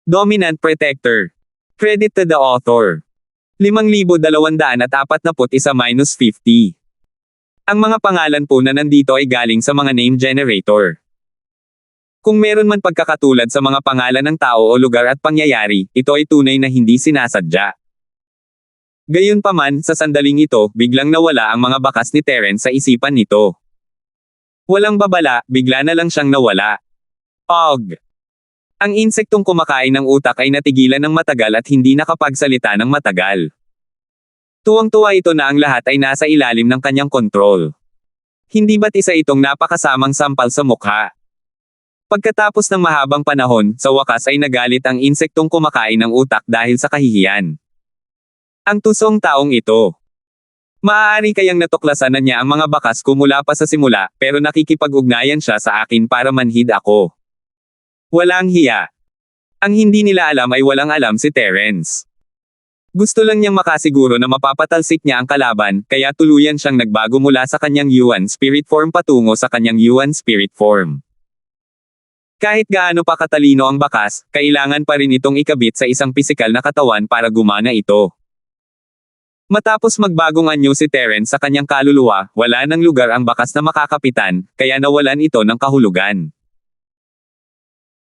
Dominant Protector. Credit to the author. 5,241-50. Ang mga pangalan po na nandito ay galing sa mga name generator. Kung meron man pagkakatulad sa mga pangalan ng tao o lugar at pangyayari, ito ay tunay na hindi sinasadya. Gayunpaman, sa sandaling ito, biglang nawala ang mga bakas ni Terence sa isipan nito. Walang babala, bigla na lang siyang nawala. Og. Ang insektong kumakain ng utak ay natigilan ng matagal at hindi nakapagsalita ng matagal. Tuwang-tuwa ito na ang lahat ay nasa ilalim ng kanyang kontrol. Hindi ba't isa itong napakasamang sampal sa mukha? Pagkatapos ng mahabang panahon, sa wakas ay nagalit ang insektong kumakain ng utak dahil sa kahihiyan. Ang tusong taong ito. Maaari kayang natuklasan na niya ang mga bakas ko mula pa sa simula, pero nakikipag-ugnayan siya sa akin para manhid ako. Walang hiya. Ang hindi nila alam ay walang alam si Terence. Gusto lang niyang makasiguro na mapapatalsik niya ang kalaban, kaya tuluyan siyang nagbago mula sa kanyang Yuan spirit form patungo sa kanyang Yuan spirit form. Kahit gaano pa katalino ang bakas, kailangan pa rin itong ikabit sa isang pisikal na katawan para gumana ito. Matapos magbagong anyo si Terence sa kanyang kaluluwa, wala nang lugar ang bakas na makakapitan, kaya nawalan ito ng kahulugan.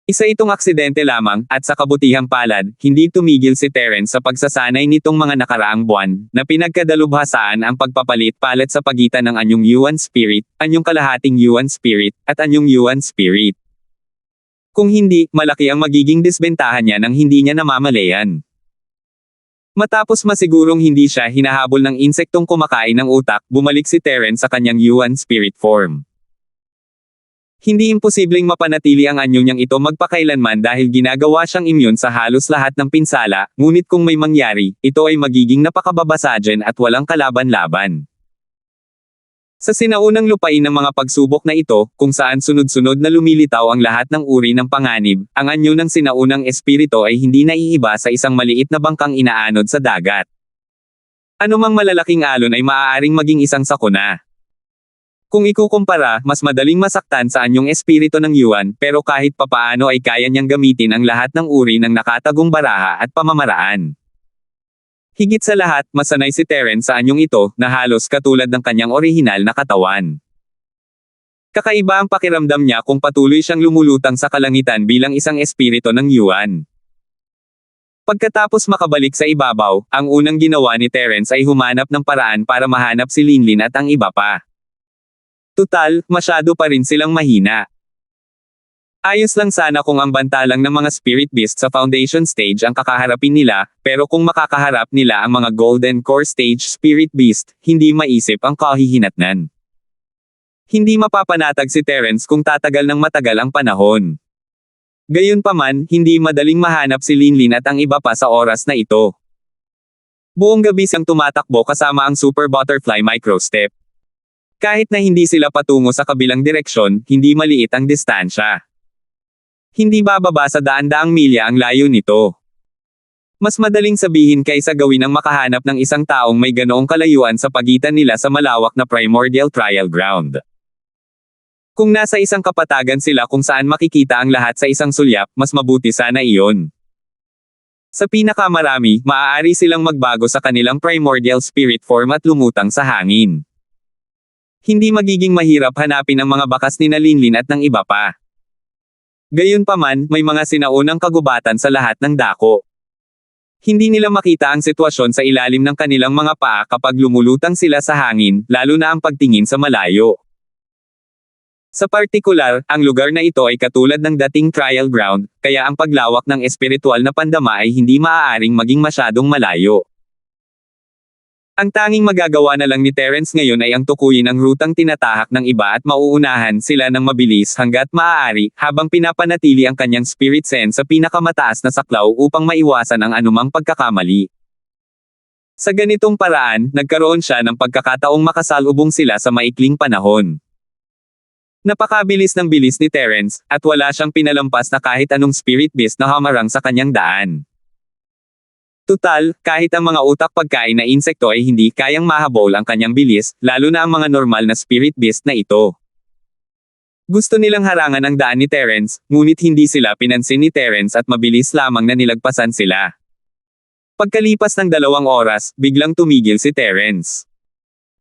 Isa itong aksidente lamang, at sa kabutihang palad, hindi tumigil si Terence sa pagsasanay nitong mga nakaraang buwan, na pinagkadalubhasaan ang pagpapalit-palit sa pagitan ng anyong Yuan Spirit, anyong kalahating Yuan Spirit, at anyong Yuan Spirit. Kung hindi, malaki ang magiging disbentahan niya nang hindi niya namamalayan. Matapos masigurong hindi siya hinahabol ng insektong kumakain ng utak, bumalik si Terence sa kanyang Yuan Spirit form. Hindi imposibleng mapanatili ang anyo niyang ito magpakailanman dahil ginagawa siyang immune sa halos lahat ng pinsala, ngunit kung may mangyari, ito ay magiging napakababasadyan at walang kalaban-laban. Sa sinaunang lupain ng mga pagsubok na ito, kung saan sunod-sunod na lumilitaw ang lahat ng uri ng panganib, ang anyo ng sinaunang espirito ay hindi naiiba sa isang maliit na bangkang inaanod sa dagat. Anumang malalaking alon ay maaaring maging isang sakuna. Kung ikukumpara, mas madaling masaktan sa anyong espiritu ng Yuan, pero kahit papaano ay kaya niyang gamitin ang lahat ng uri ng nakatagong baraha at pamamaraan. Higit sa lahat, masanay si Terence sa anyong ito, na halos katulad ng kanyang orihinal na katawan. Kakaiba ang pakiramdam niya kung patuloy siyang lumulutang sa kalangitan bilang isang espiritu ng Yuan. Pagkatapos makabalik sa ibabaw, ang unang ginawa ni Terence ay humanap ng paraan para mahanap si Linlin at ang iba pa. Tutal, masyado pa rin silang mahina. Ayos lang sana kung ang bantalang ng mga spirit beast sa foundation stage ang kakaharapin nila, pero kung makakaharap nila ang mga golden core stage spirit beast, hindi maisip ang kahihinatnan. Hindi mapapanatag si Terence kung tatagal ng matagal ang panahon. Gayunpaman, hindi madaling mahanap si Linlin at ang iba pa sa oras na ito. Buong gabi siyang tumatakbo kasama ang Super Butterfly Microstep. Kahit na hindi sila patungo sa kabilang direksyon, hindi maliit ang distansya. Hindi bababa sa daan-daang milya ang layo nito. Mas madaling sabihin kaysa gawin ang makahanap ng isang taong may ganoong kalayuan sa pagitan nila sa malawak na primordial trial ground. Kung nasa isang kapatagan sila kung saan makikita ang lahat sa isang sulyap, mas mabuti sana iyon. Sa pinakamarami, maaari silang magbago sa kanilang primordial spirit form at lumutang sa hangin. Hindi magiging mahirap hanapin ang mga bakas ni Linlin at ng iba pa. Gayunpaman, may mga sinaunang kagubatan sa lahat ng dako. Hindi nila makita ang sitwasyon sa ilalim ng kanilang mga paa kapag lumulutang sila sa hangin, lalo na ang pagtingin sa malayo. Sa partikular, ang lugar na ito ay katulad ng dating trial ground, kaya ang paglawak ng espiritual na pandama ay hindi maaaring maging masyadong malayo. Ang tanging magagawa na lang ni Terence ngayon ay ang tukuyin ang rutang tinatahak ng iba at mauunahan sila ng mabilis hanggat maaari, habang pinapanatili ang kanyang spirit sense sa pinakamataas na saklaw upang maiwasan ang anumang pagkakamali. Sa ganitong paraan, nagkaroon siya ng pagkakataong makasalubong sila sa maikling panahon. Napakabilis ng bilis ni Terence, at wala siyang pinalampas na kahit anong spirit beast na hamarang sa kanyang daan. Tutal, kahit ang mga utak pagkain na insekto ay hindi kayang mahabol ang kanyang bilis, lalo na ang mga normal na spirit beast na ito. Gusto nilang harangan ang daan ni Terence, ngunit hindi sila pinansin ni Terence at mabilis lamang na nilagpasan sila. Pagkalipas ng 2 oras, biglang tumigil si Terence.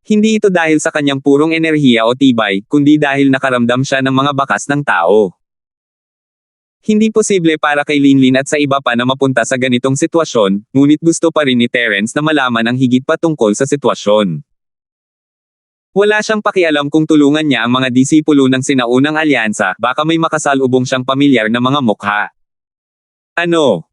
Hindi ito dahil sa kanyang purong enerhiya o tibay, kundi dahil nakaramdam siya ng mga bakas ng tao. Hindi posible para kay Linlin at sa iba pa na mapunta sa ganitong sitwasyon, ngunit gusto pa rin ni Terence na malaman ang higit pa tungkol sa sitwasyon. Wala siyang pakialam kung tulungan niya ang mga disipulo ng sinaunang alyansa, baka may makasalubong siyang pamilyar na mga mukha. Ano?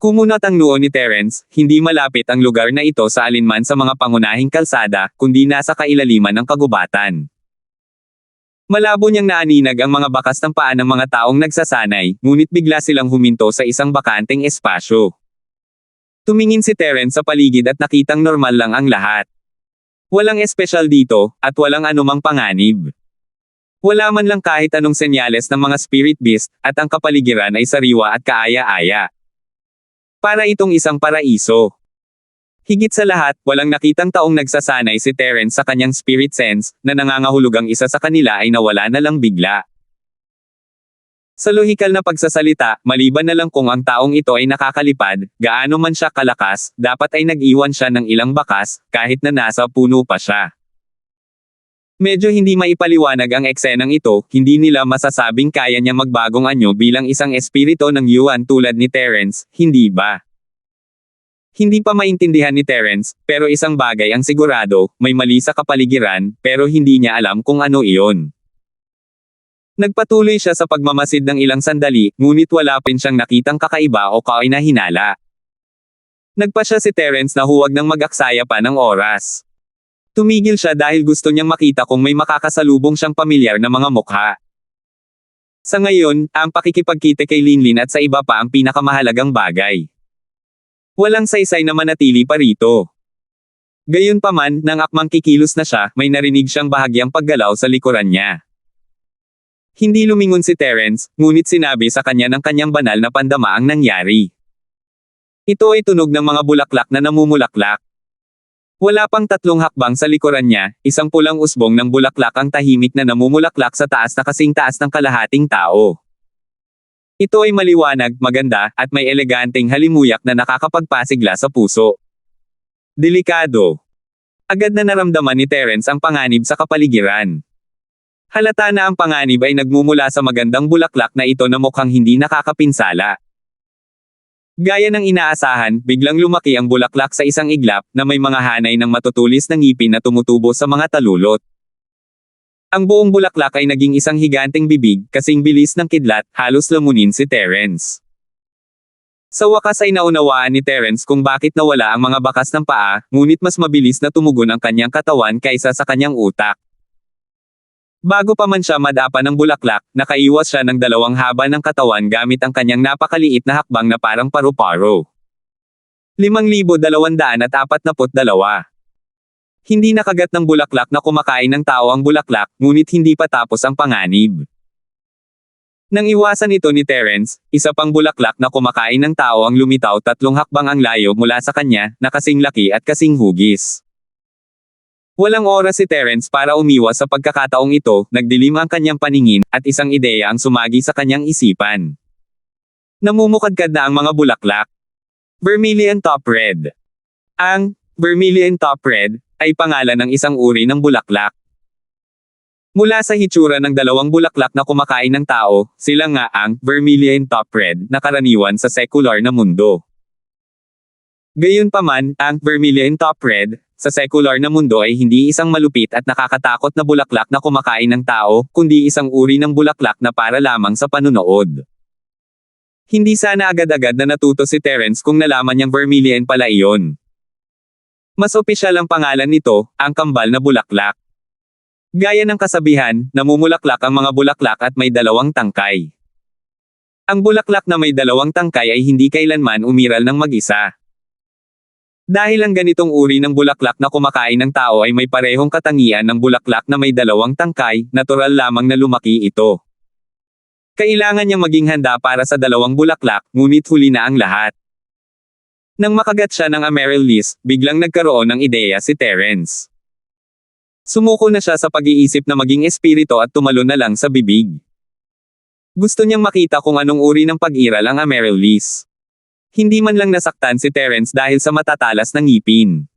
Kumunat ang noo ni Terence, hindi malapit ang lugar na ito sa alinman sa mga pangunahing kalsada, kundi nasa kailaliman ng kagubatan. Malabo niyang naaninag ang mga bakas ng paa ng mga taong nagsasanay, ngunit bigla silang huminto sa isang bakanteng espasyo. Tumingin si Terence sa paligid at nakitang normal lang ang lahat. Walang espesyal dito, at walang anumang panganib. Wala man lang kahit anong senyales ng mga spirit beast, at ang kapaligiran ay sariwa at kaaya-aya. Para itong isang paraiso. Higit sa lahat, walang nakitang taong nagsasanay si Terence sa kanyang spirit sense, na nangangahulugang isa sa kanila ay nawala na lang bigla. Sa lohikal na pagsasalita, maliban na lang kung ang taong ito ay nakakalipad, gaano man siya kalakas, dapat ay nag-iwan siya ng ilang bakas, kahit na nasa puno pa siya. Medyo hindi maipaliwanag ang eksenang ito, hindi nila masasabing kaya niya magbagong anyo bilang isang espiritu ng Yuan tulad ni Terence, hindi ba? Hindi pa maintindihan ni Terence, pero isang bagay ang sigurado, may mali sa kapaligiran, pero hindi niya alam kung ano iyon. Nagpatuloy siya sa pagmamasid ng ilang sandali, ngunit wala pa siyang nakitang kakaiba o kainahinala. Nagpa siya si Terence na huwag nang mag-aksaya pa ng oras. Tumigil siya dahil gusto niyang makita kung may makakasalubong siyang pamilyar na mga mukha. Sa ngayon, ang pakikipagkita kay Linlin at sa iba pa ang pinakamahalagang bagay. Walang saysay na manatili pa rito. Gayunpaman, nang akmang kikilos na siya, may narinig siyang bahagyang paggalaw sa likuran niya. Hindi lumingon si Terence, ngunit sinabi sa kanya ng kanyang banal na pandama ang nangyari. Ito ay tunog ng mga bulaklak na namumulaklak. Wala pang 3 hakbang sa likuran niya, isang pulang usbong ng bulaklak ang tahimik na namumulaklak sa taas na kasing taas ng kalahating tao. Ito ay maliwanag, maganda, at may eleganteng halimuyak na nakakapagpasigla sa puso. Delikado. Agad na naramdaman ni Terence ang panganib sa kapaligiran. Halata na ang panganib ay nagmumula sa magandang bulaklak na ito na mukhang hindi nakakapinsala. Gaya ng inaasahan, biglang lumaki ang bulaklak sa isang iglap, na may mga hanay ng matutulis na ngipin na tumutubo sa mga talulot. Ang buong bulaklak ay naging isang higanteng bibig, kasing bilis ng kidlat, halos lamunin si Terence. Sa wakas ay naunawaan ni Terence kung bakit nawala ang mga bakas ng paa, ngunit mas mabilis na tumugon ang kanyang katawan kaysa sa kanyang utak. Bago pa man siya madapa ng bulaklak, nakaiwas siya ng 2 haba ng katawan gamit ang kanyang napakaliit na hakbang na parang paru-paro. 5,242. Hindi nakagat ng bulaklak na kumakain ng tao ang bulaklak, ngunit hindi pa tapos ang panganib. Nang iwasan ito ni Terence, isa pang bulaklak na kumakain ng tao ang lumitaw 3 hakbang ang layo mula sa kanya, na kasing laki at kasing hugis. Walang oras si Terence para umiwas sa pagkakataong ito, nagdilim ang kanyang paningin, at isang ideya ang sumagi sa kanyang isipan. Namumukadkad na ang mga bulaklak. Vermilion Top Red. Ang Vermilion Top Red ay pangalan ng isang uri ng bulaklak. Mula sa hitsura ng 2 bulaklak na kumakain ng tao, sila nga ang Vermilion Top Red na karaniwan sa secular na mundo. Gayunpaman, ang Vermilion Top Red sa secular na mundo ay hindi isang malupit at nakakatakot na bulaklak na kumakain ng tao, kundi isang uri ng bulaklak na para lamang sa panunood. Hindi sana agad-agad na natuto si Terence kung nalaman niyang Vermilion pala iyon. Mas opisyal ang pangalan nito, ang kambal na bulaklak. Gaya ng kasabihan, namumulaklak ang mga bulaklak at may 2 tangkay. Ang bulaklak na may 2 tangkay ay hindi kailanman umiral ng mag-isa. Dahil ang ganitong uri ng bulaklak na kumakain ng tao ay may parehong katangian ng bulaklak na may 2 tangkay, natural lamang na lumaki ito. Kailangan niyang maging handa para sa 2 bulaklak, ngunit huli na ang lahat. Nang makagat siya ng amaryllis, biglang nagkaroon ng ideya si Terence. Sumuko na siya sa pag-iisip na maging espirito at tumalon na lang sa bibig. Gusto niyang makita kung anong uri ng pag-iral ang Amaryllis. Hindi man lang nasaktan si Terence dahil sa matatalas na ngipin.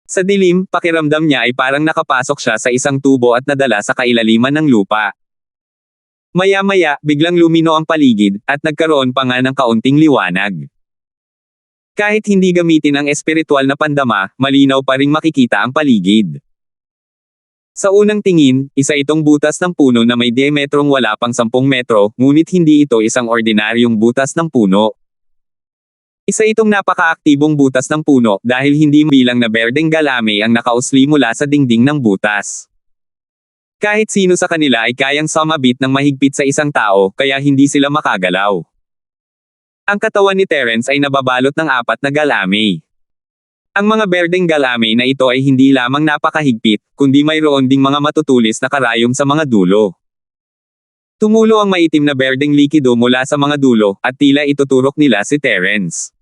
Sa dilim, pakiramdam niya ay parang nakapasok siya sa isang tubo at nadala sa kailaliman ng lupa. Maya-maya, biglang lumino ang paligid, at nagkaroon pa nga ng kaunting liwanag. Kahit hindi gamitin ang espiritual na pandama, malinaw pa ring makikita ang paligid. Sa unang tingin, isa itong butas ng puno na may diametrong wala pang 10 metro, ngunit hindi ito isang ordinaryong butas ng puno. Isa itong napakaaktibong butas ng puno dahil hindi bilang na berdeng galame ang nakausli mula sa dingding ng butas. Kahit sino sa kanila ay kayang sumabit ng mahigpit sa isang tao, kaya hindi sila makagalaw. Ang katawan ni Terence ay nababalot ng 4 na galame. Ang mga berdeng galame na ito ay hindi lamang napakahigpit, kundi mayroon ding mga matutulis na karayom sa mga dulo. Tumulo ang maitim na berdeng likido mula sa mga dulo, at tila ituturok nila si Terence.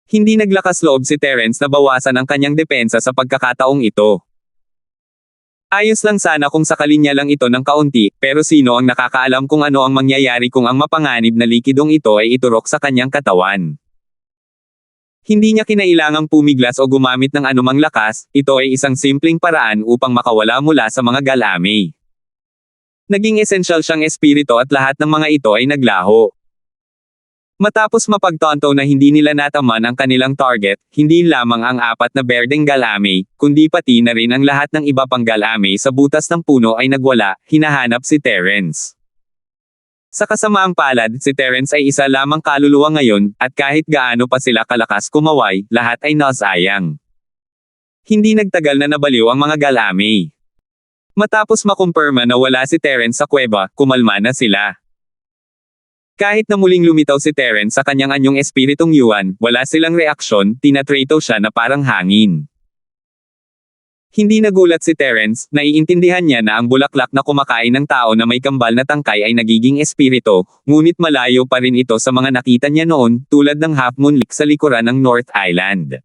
Hindi naglakas loob si Terence na bawasan ang kanyang depensa sa pagkakataong ito. Ayos lang sana kung sakali niya lang ito ng kaunti, pero sino ang nakakaalam kung ano ang mangyayari kung ang mapanganib na likidong ito ay iturok sa kanyang katawan. Hindi niya kinailangang pumiglas o gumamit ng anumang lakas, ito ay isang simpleng paraan upang makawala mula sa mga galame. Naging esensyal siyang espiritu at lahat ng mga ito ay naglaho. Matapos mapagtanto na hindi nila nataman ang kanilang target, hindi lamang ang 4 na berdeng galame, kundi pati na rin ang lahat ng iba pang galame sa butas ng puno ay nagwala, hinahanap si Terence. Sa kasamaang palad, si Terence ay isa lamang kaluluwa ngayon, at kahit gaano pa sila kalakas kumaway, lahat ay nasayang. Hindi nagtagal na nabaliw ang mga galame. Matapos makumpirma na wala si Terence sa kuweba, kumalma na sila. Kahit na muling lumitaw si Terence sa kanyang anyong espiritong Yuan, wala silang reaksyon, tinatrato siya na parang hangin. Hindi nagulat si Terence, naiintindihan niya na ang bulaklak na kumakain ng tao na may kambal na tangkay ay nagiging espirito, ngunit malayo pa rin ito sa mga nakita niya noon, tulad ng Half Moon Lake sa likuran ng North Island.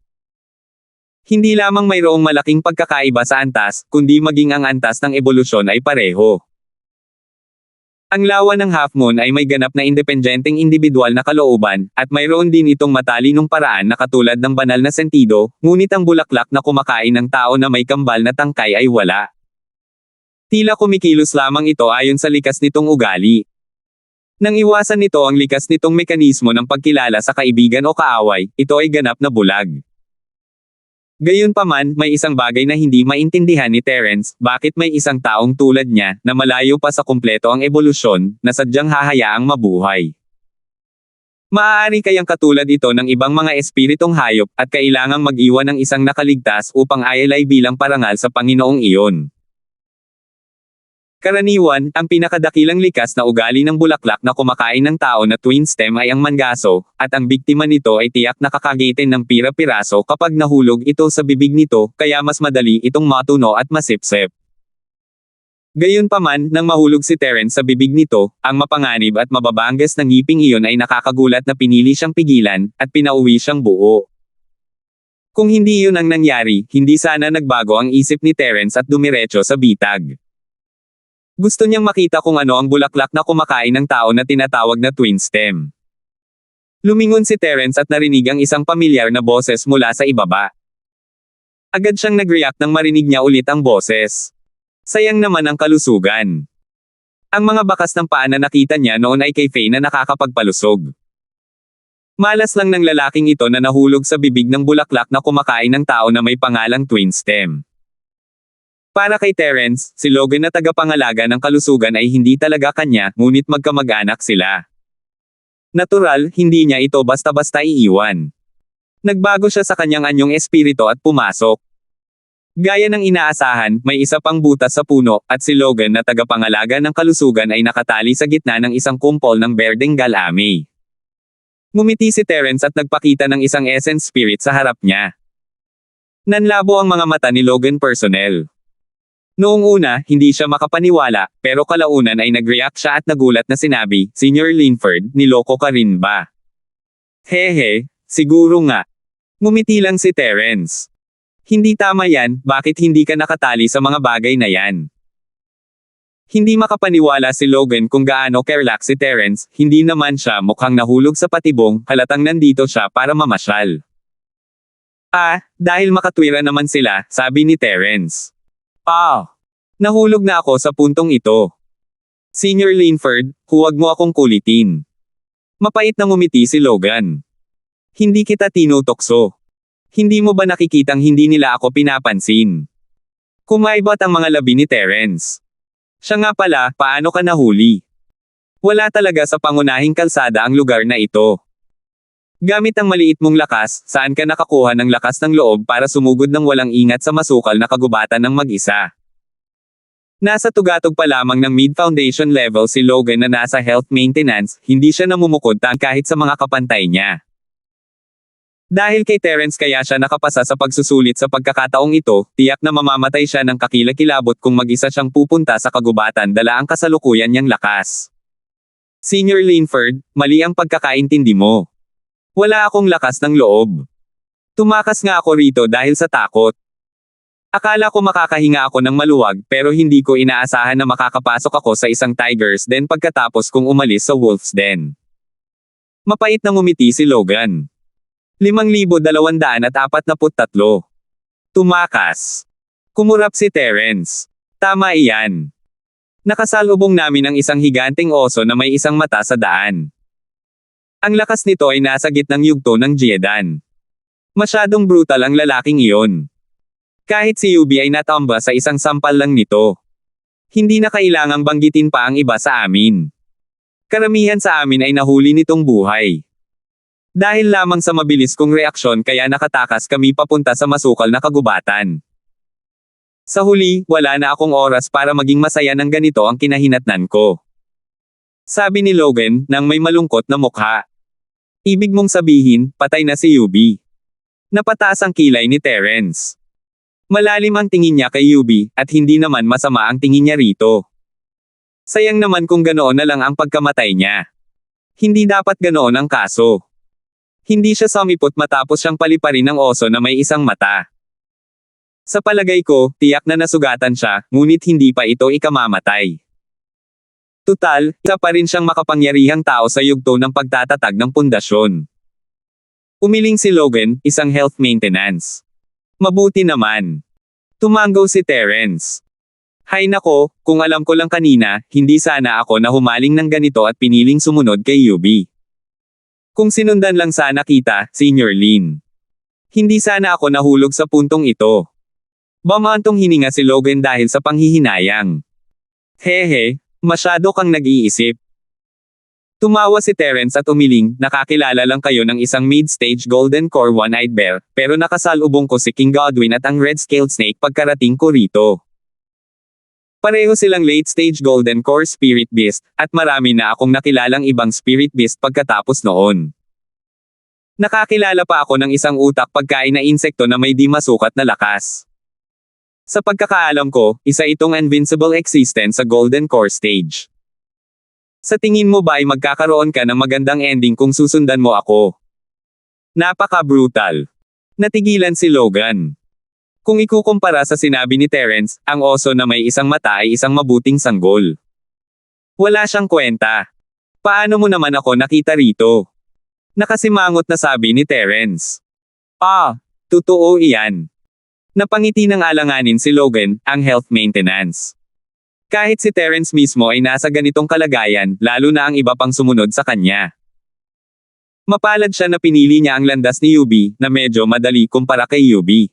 Hindi lamang mayroong malaking pagkakaiba sa antas, kundi maging ang antas ng ebolusyon ay pareho. Ang lawa ng Half Moon ay may ganap na independenteng individual na kalooban, at mayroon din itong matalinong paraan na katulad ng banal na sentido, ngunit ang bulaklak na kumakain ng tao na may kambal na tangkay ay wala. Tila kumikilos lamang ito ayon sa likas nitong ugali. Nang iwasan nito ang likas nitong mekanismo ng pagkilala sa kaibigan o kaaway, ito ay ganap na bulag. Gayunpaman, may isang bagay na hindi maintindihan ni Terence, bakit may isang taong tulad niya, na malayo pa sa kumpleto ang ebolusyon, na sadyang hahayaang mabuhay. Maaari kayang katulad ito ng ibang mga espiritong hayop, at kailangang mag-iwan ng isang nakaligtas upang ayalay bilang parangal sa Panginoong iyon. Karaniwan, ang pinakadakilang likas na ugali ng bulaklak na kumakain ng tao na twin stem ay ang mangaso, at ang biktima nito ay tiyak na kakagitin ng pira-piraso kapag nahulog ito sa bibig nito, kaya mas madali itong matuno at masipsip. Gayunpaman, nang mahulog si Terence sa bibig nito, ang mapanganib at mababangas na ngiping iyon ay nakakagulat na pinili siyang pigilan, at pinauwi siyang buo. Kung hindi iyon ang nangyari, hindi sana nagbago ang isip ni Terence at dumiretso sa bitag. Gusto niyang makita kung ano ang bulaklak na kumakain ng tao na tinatawag na twin stem. Lumingon si Terence at narinig ang isang pamilyar na boses mula sa ibaba. Agad siyang nag-react nang marinig niya ulit ang boses. Sayang naman ang kalusugan. Ang mga bakas ng paa na nakita niya noon ay kay Faye na nakakapagpalusog. Malas lang ng lalaking ito na nahulog sa bibig ng bulaklak na kumakain ng tao na may pangalang twin stem. Para kay Terence, si Logan na tagapangalaga ng kalusugan ay hindi talaga kanya, ngunit magkamag-anak sila. Natural, hindi niya ito basta-basta iiwan. Nagbago siya sa kanyang anyong espirito at pumasok. Gaya ng inaasahan, may isa pang butas sa puno, at si Logan na tagapangalaga ng kalusugan ay nakatali sa gitna ng isang kumpol ng berdeng galame. Ngumiti si Terence at nagpakita ng isang essence spirit sa harap niya. Nanlabo ang mga mata ni Logan personnel. Noong una, hindi siya makapaniwala, pero kalaunan ay nag-react siya at nagulat na sinabi, Senior Linford, niloko ka rin ba? Hehe, siguro nga. Ngumiti lang si Terence. Hindi tama yan, bakit hindi ka nakatali sa mga bagay na yan? Hindi makapaniwala si Logan kung gaano kerlak si Terence, hindi naman siya mukhang nahulog sa patibong, halatang nandito siya para mamasyal. Dahil makatwira naman sila, sabi ni Terence. Nahulog na ako sa puntong ito. Senior Linford, huwag mo akong kulitin. Mapait na ngumiti si Logan. Hindi kita tinutokso. Hindi mo ba nakikitang hindi nila ako pinapansin? Kumaibot ang mga labi ni Terence. Siya nga pala, paano ka nahuli? Wala talaga sa pangunahing kalsada ang lugar na ito. Gamit ang maliit mong lakas, saan ka nakakuha ng lakas ng loob para sumugod ng walang ingat sa masukal na kagubatan ng mag-isa? Nasa tugatog pa lamang ng mid-foundation level si Logan na nasa health maintenance, hindi siya namumukod kahit sa mga kapantay niya. Dahil kay Terence kaya siya nakapasa sa pagsusulit sa pagkakataong ito, tiyak na mamamatay siya ng kakilakilabot kung mag-isa siyang pupunta sa kagubatan dala ang kasalukuyan niyang lakas. Senior Linford, mali ang pagkakaintindi mo. Wala akong lakas ng loob. Tumakas nga ako rito dahil sa takot. Akala ko makakahinga ako ng maluwag pero hindi ko inaasahan na makakapasok ako sa isang Tiger's Den pagkatapos kong umalis sa Wolf's Den. Mapait na ngumiti si Logan. 5,243. Tumakas. Kumurap si Terence. Tama iyan. Nakasalubong namin ang isang higanteng oso na may isang mata sa daan. Ang lakas nito ay nasa gitnang yugto ng Jiedan. Masyadong brutal ang lalaking iyon. Kahit si Yubi ay natamba sa isang sampal lang nito. Hindi na kailangang banggitin pa ang iba sa amin. Karamihan sa amin ay nahuli nitong buhay. Dahil lamang sa mabilis kong reaksyon kaya nakatakas kami papunta sa masukal na kagubatan. Sa huli, wala na akong oras para maging masaya ng ganito ang kinahinatnan ko. Sabi ni Logan, nang may malungkot na mukha. Ibig mong sabihin, patay na si Yubi. Napataas ang kilay ni Terence. Malalim ang tingin niya kay Yubi, at hindi naman masama ang tingin niya rito. Sayang naman kung ganoon na lang ang pagkamatay niya. Hindi dapat ganoon ang kaso. Hindi siya sumipot matapos siyang paliparin ng oso na may isang mata. Sa palagay ko, tiyak na nasugatan siya, ngunit hindi pa ito ikamamatay. Tutal, isa pa rin siyang makapangyarihang tao sa yugto ng pagtatatag ng pundasyon. Umiling si Logan, isang health maintenance. Mabuti naman. Tumanggaw si Terence. Hay nako, kung alam ko lang kanina, hindi sana ako na humaling ng ganito at piniling sumunod kay Yubi. Kung sinundan lang sana kita, Senior Lin. Hindi sana ako nahulog sa puntong ito. Bamantong hininga si Logan dahil sa panghihinayang. Hehe, masyado kang nag-iisip. Tumawa si Terence at umiling, nakakilala lang kayo ng isang mid-stage Golden Core One-Eyed Bear, pero nakasalubong ko si King Godwin at ang Red-Scaled Snake pagkarating ko rito. Pareho silang late-stage Golden Core Spirit Beast, at marami na akong nakilalang ibang Spirit Beast pagkatapos noon. Nakakilala pa ako ng isang utak pagkain na insekto na may di masukat na lakas. Sa pagkakaalam ko, isa itong invincible existence sa Golden Core Stage. Sa tingin mo ba ay magkakaroon ka ng magandang ending kung susundan mo ako? Napaka-brutal. Natigilan si Logan. Kung ikukumpara sa sinabi ni Terence, ang oso na may isang mata ay isang mabuting sanggol. Wala siyang kwenta. Paano mo naman ako nakita rito? Nakasimangot na sabi ni Terence. Totoo iyan. Napangiti ng alanganin si Logan, ang health maintenance. Kahit si Terence mismo ay nasa ganitong kalagayan, lalo na ang iba pang sumunod sa kanya. Mapalad siya na pinili niya ang landas ni Yubi, na medyo madali kumpara kay Yubi.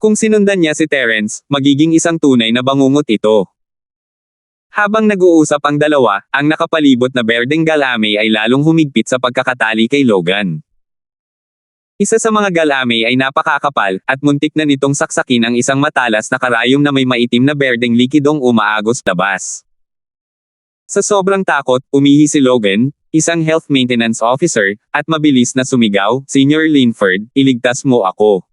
Kung sinundan niya si Terence, magiging isang tunay na bangungot ito. Habang nag-uusap ang dalawa, ang nakapalibot na berdeng galame ay lalong humigpit sa pagkakatali kay Logan. Isa sa mga galame ay napakakapal, at muntik na nitong saksakin ang isang matalas na karayom na may maitim na berdeng likidong umaagos labas. Sa sobrang takot, umihi si Logan, isang health maintenance officer, at mabilis na sumigaw, Senior Linford, iligtas mo ako.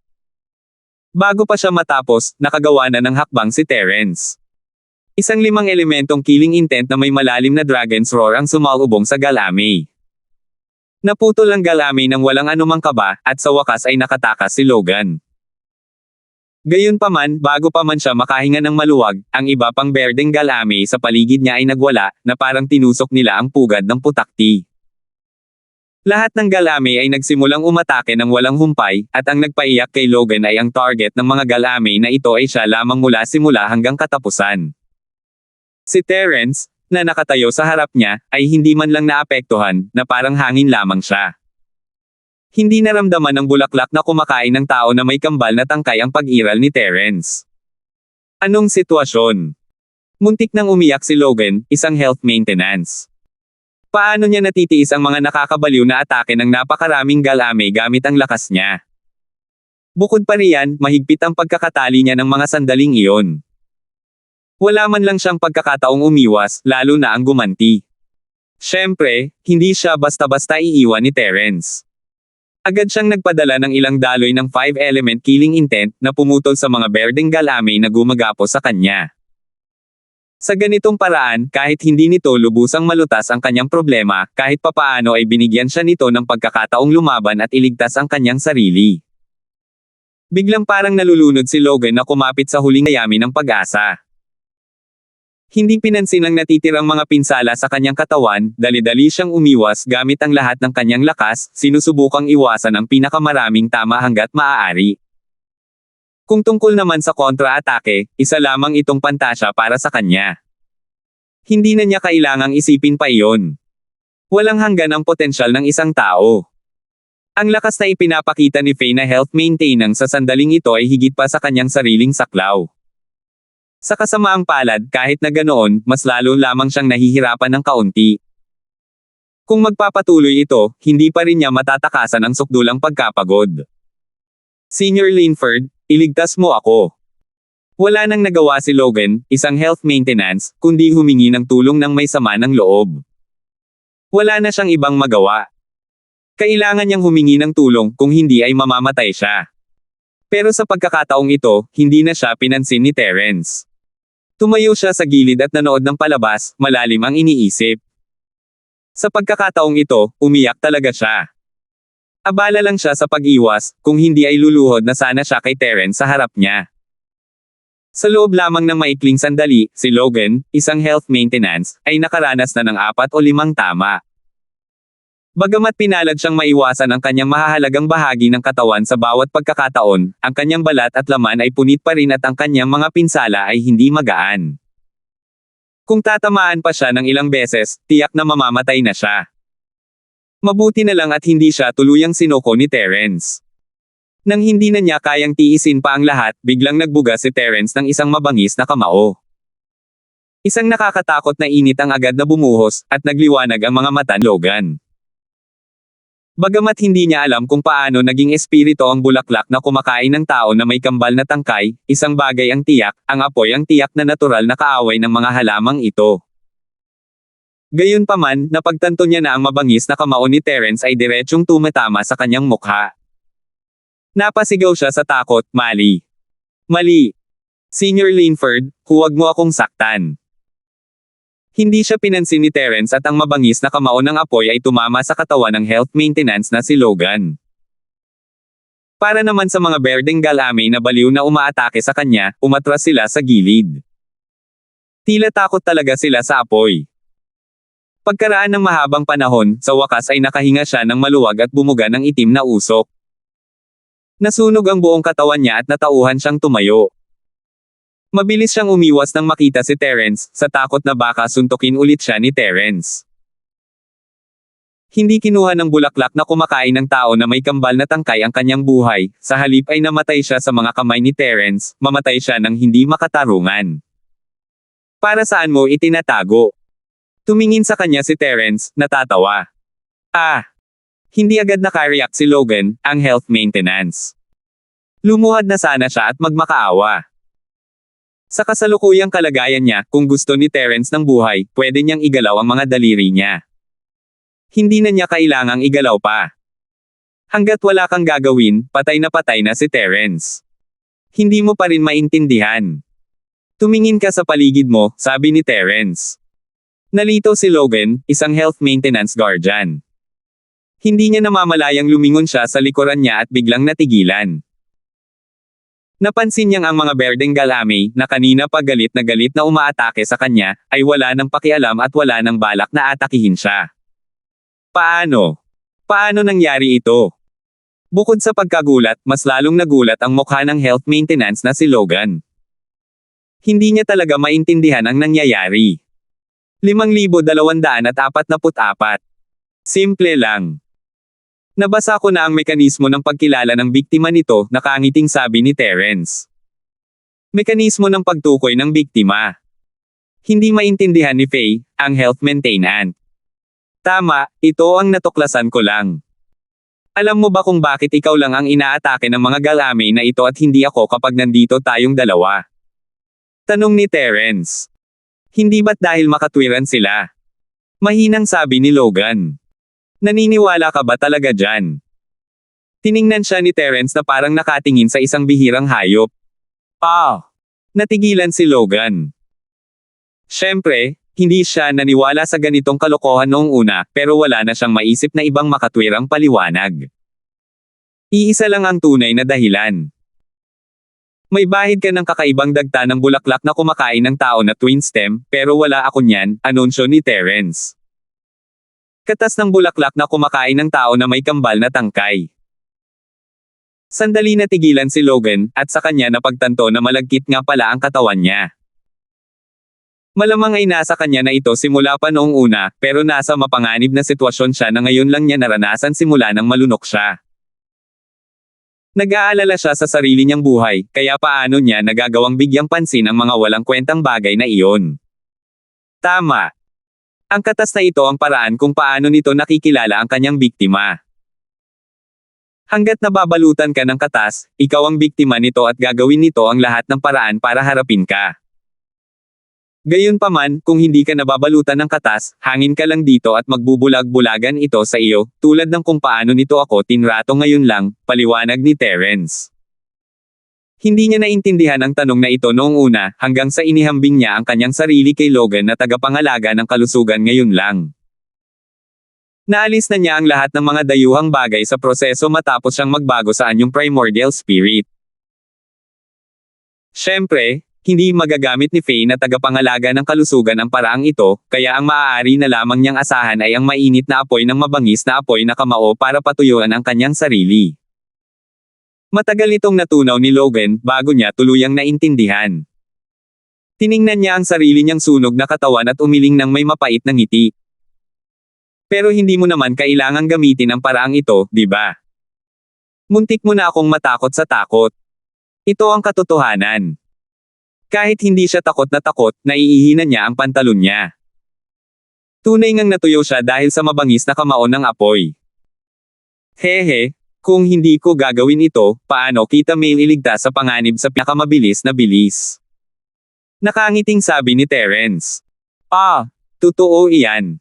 Bago pa siya matapos, nakagawa na ng hakbang si Terence. Isang 5 elementong killing intent na may malalim na dragon's roar ang sumalubong sa galame. Naputol ang galame ng walang anumang kaba, at sa wakas ay nakatakas si Logan. Gayunpaman, bago pa man siya makahinga ng maluwag, ang iba pang berdeng galame sa paligid niya ay nagwala, na parang tinusok nila ang pugad ng putakti. Lahat ng galame ay nagsimulang umatake ng walang humpay, at ang nagpaiyak kay Logan ay ang target ng mga galame na ito ay siya lamang mula simula hanggang katapusan. Si Terrence, na nakatayo sa harap niya, ay hindi man lang naapektuhan, na parang hangin lamang siya. Hindi naramdaman ng bulaklak na kumakain ng tao na may kambal na tangkay ang pag-iral ni Terrence. Anong sitwasyon? Muntik nang umiyak si Logan, isang health maintenance. Paano niya natitiis ang mga nakakabaliw na atake ng napakaraming galame gamit ang lakas niya? Bukod pa riyan, mahigpit ang pagkakatali niya ng mga sandaling iyon. Wala man lang siyang pagkakataong umiwas, lalo na ang gumanti. Siyempre, hindi siya basta-basta iiwan ni Terrence. Agad siyang nagpadala ng ilang daloy ng 5-element killing intent na pumutol sa mga berdeng galame na gumagapo sa kanya. Sa ganitong paraan, kahit hindi nito lubusang malutas ang kanyang problema, kahit papaano ay binigyan siya nito ng pagkakataong lumaban at iligtas ang kanyang sarili. Biglang parang nalulunod si Logan na kumapit sa huling yami ng pag-asa. Hindi pinansin ang natitirang mga pinsala sa kanyang katawan, dali-dali siyang umiwas gamit ang lahat ng kanyang lakas, sinusubukang iwasan ang pinakamaraming tama hanggat maaari. Kung tungkol naman sa kontra-atake, isa lamang itong pantasya para sa kanya. Hindi na niya kailangang isipin pa iyon. Walang hanggan ang potensyal ng isang tao. Ang lakas na ipinapakita ni Faye na health maintenance sa sandaling ito ay higit pa sa kanyang sariling saklaw. Sa kasamaang palad, kahit na ganoon, mas lalo lamang siyang nahihirapan ng kaunti. Kung magpapatuloy ito, hindi pa rin niya matatakasan ang sukdulang pagkapagod. Senior Linford, iligtas mo ako. Wala nang nagawa si Logan, isang health maintenance, kundi humingi ng tulong ng may sama ng loob. Wala na siyang ibang magawa. Kailangan niyang humingi ng tulong, kung hindi ay mamamatay siya. Pero sa pagkakataong ito, hindi na siya pinansin ni Terrence. Tumayo siya sa gilid at nanood ng palabas, malalim ang iniisip. Sa pagkakataong ito, umiyak talaga siya. Abala lang siya sa pag-iwas, kung hindi ay luluhod na sana siya kay Terrence sa harap niya. Sa loob lamang ng maikling sandali, si Logan, isang health maintenance, ay nakaranas na ng 4 o 5 tama. Bagamat pinalad siyang maiwasan ang kanyang mahahalagang bahagi ng katawan sa bawat pagkakataon, ang kanyang balat at laman ay punit pa rin at ang kanyang mga pinsala ay hindi magaan. Kung tatamaan pa siya ng ilang beses, tiyak na mamamatay na siya. Mabuti na lang at hindi siya tuluyang sinoko ni Terrence. Nang hindi na niya kayang tiisin pa ang lahat, biglang nagbuga si Terrence ng isang mabangis na kamao. Isang nakakatakot na init ang agad na bumuhos, at nagliwanag ang mga mata ni Logan. Bagamat hindi niya alam kung paano naging espiritu ang bulaklak na kumakain ng tao na may kambal na tangkay, isang bagay ang tiyak, ang apoy ang tiyak na natural na kaaway ng mga halamang ito. Gayunpaman, napagtanto niya na ang mabangis na kamao ni Terrence ay diretsyong tumatama sa kanyang mukha. Napasigaw siya sa takot, "Mali! Mali! Senior Linford, huwag mo akong saktan." Hindi siya pinansin ni Terrence at ang mabangis na kamao ng apoy ay tumama sa katawan ng health maintenance na si Logan. Para naman sa mga berdeng galame na baliw na umaatake sa kanya, umatras sila sa gilid. Tila takot talaga sila sa apoy. Pagkaraan ng mahabang panahon, sa wakas ay nakahinga siya ng maluwag at bumuga ng itim na usok. Nasunog ang buong katawan niya at natauhan siyang tumayo. Mabilis siyang umiwas nang makita si Terrence, sa takot na baka suntukin ulit siya ni Terrence. Hindi kinuha ng bulaklak na kumakain ng tao na may kambal na tangkay ang kanyang buhay, sa halip ay namatay siya sa mga kamay ni Terrence, mamatay siya ng hindi makatarungan. "Para saan mo itinatago?" Tumingin sa kanya si Terrence, natatawa. Hindi agad nakareact si Logan, ang health maintenance. Lumuhad na sana siya at magmakaawa. Sa kasalukuyang kalagayan niya, kung gusto ni Terrence ng buhay, pwede niyang igalaw ang mga daliri niya. Hindi na niya kailangang igalaw pa. Hanggat wala kang gagawin, patay na si Terrence. Hindi mo pa rin maintindihan. Tumingin ka sa paligid mo, sabi ni Terrence. Nalito si Logan, isang health maintenance guardian. Hindi niya namamalayang lumingon siya sa likuran niya at biglang natigilan. Napansin niyang ang mga berdeng galame, na kanina pa galit na umaatake sa kanya, ay wala ng pakialam at wala ng balak na atakihin siya. Paano? Paano nangyari ito? Bukod sa pagkagulat, mas lalong nagulat ang mukha ng health maintenance na si Logan. Hindi niya talaga maintindihan ang nangyayari. 5,244. Simple lang. Nabasa ko na ang mekanismo ng pagkilala ng biktima nito, nakangiting sabi ni Terence. Mekanismo ng pagtukoy ng biktima. Hindi maintindihan ni Faye, ang health maintenance. Tama, ito ang natuklasan ko lang. Alam mo ba kung bakit ikaw lang ang inaatake ng mga galame na ito at hindi ako kapag nandito tayong dalawa? Tanong ni Terence. Hindi ba't dahil makatwiran sila? Mahinang sabi ni Logan. Naniniwala ka ba talaga dyan? Tiningnan siya ni Terence na parang nakatingin sa isang bihirang hayop. Natigilan si Logan. Siyempre, hindi siya naniwala sa ganitong kalokohan noong una, pero wala na siyang maisip na ibang makatwirang paliwanag. Iisa lang ang tunay na dahilan. May bahid ka ng kakaibang dagta ng bulaklak na kumakain ng tao na twin stem, pero wala ako niyan, anunsyo ni Terence. Katas ng bulaklak na kumakain ng tao na may kambal na tangkay. Sandali natigilan si Logan, at sa kanya napagtanto na malagkit nga pala ang katawan niya. Malamang ay nasa kanya na ito simula pa noong una, pero nasa mapanganib na sitwasyon siya na ngayon lang niya naranasan simula nang malunok siya. Nag-aalala siya sa sarili niyang buhay, kaya paano niya nagagawang bigyang pansin ang mga walang kwentang bagay na iyon. Tama. Ang katas na ito ang paraan kung paano nito nakikilala ang kanyang biktima. Hanggat nababalutan ka ng katas, ikaw ang biktima nito at gagawin nito ang lahat ng paraan para harapin ka. Gayunpaman, kung hindi ka nababalutan ng katas, hangin ka lang dito at magbubulag-bulagan ito sa iyo, tulad ng kung paano nito ako tinrato ngayon lang, paliwanag ni Terence. Hindi niya naintindihan ang tanong na ito noong una, hanggang sa inihambing niya ang kanyang sarili kay Logan na tagapangalaga ng kalusugan ngayon lang. Naalis na niya ang lahat ng mga dayuhang bagay sa proseso matapos siyang magbago sa anyong primordial spirit. Siyempre, hindi magagamit ni Faye na tagapangalaga ng kalusugan ang paraang ito, kaya ang maaari na lamang niyang asahan ay ang mainit na apoy ng mabangis na apoy na kamao para patuyuan ang kanyang sarili. Matagal itong natunaw ni Logan, bago niya tuluyang naintindihan. Tiningnan niya ang sarili niyang sunog na katawan at umiling ng may mapait na ngiti. Pero hindi mo naman kailangang gamitin ang paraang ito, di ba? Muntik mo na akong matakot sa takot. Ito ang katotohanan. Kahit hindi siya takot, naiihinan niya ang pantalon niya. Tunay ngang natuyo siya dahil sa mabangis na kamao ng apoy. Hehe. Kung hindi ko gagawin ito, paano kita may iligtas sa panganib sa pinakamabilis na bilis? Nakangiting sabi ni Terence. Totoo iyan.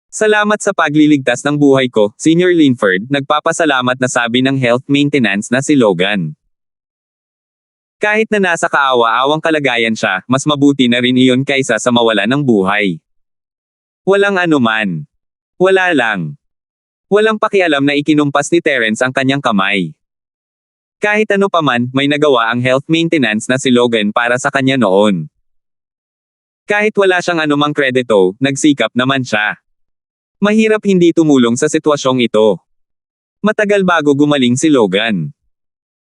Salamat sa pagliligtas ng buhay ko, Senior Linford, nagpapasalamat na sabi ng health maintenance na si Logan. Kahit na nasa kaawa-awang kalagayan siya, mas mabuti na rin iyon kaysa sa mawala ng buhay. Walang anuman. Wala lang. Walang pakialam na ikinumpas ni Terence ang kanyang kamay. Kahit ano paman, may nagawa ang health maintenance na si Logan para sa kanya noon. Kahit wala siyang anumang kredito, nagsikap naman siya. Mahirap hindi tumulong sa sitwasyong ito. Matagal bago gumaling si Logan.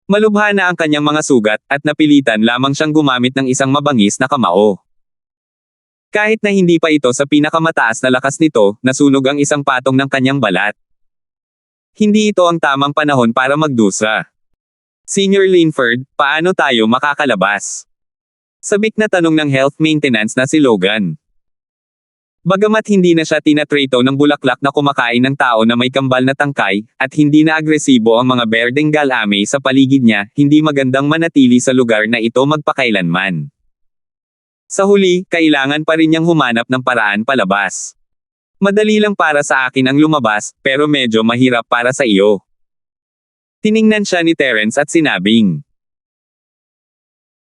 Malubha na ang kanyang mga sugat, at napilitan lamang siyang gumamit ng isang mabangis na kamao. Kahit na hindi pa ito sa pinakamataas na lakas nito, nasunog ang isang patong ng kanyang balat. Hindi ito ang tamang panahon para magdusa. Senior Linford, paano tayo makakalabas? Sabik na tanong ng health maintenance na si Logan. Bagamat hindi na siya tinatrato ng bulaklak na kumakain ng tao na may kambal na tangkay, at hindi na agresibo ang mga berdeng galame sa paligid niya, hindi magandang manatili sa lugar na ito magpakailanman. Sa huli, kailangan pa rin niyang humanap ng paraan palabas. Madali lang para sa akin ang lumabas, pero medyo mahirap para sa iyo. Tiningnan siya ni Terence at sinabing.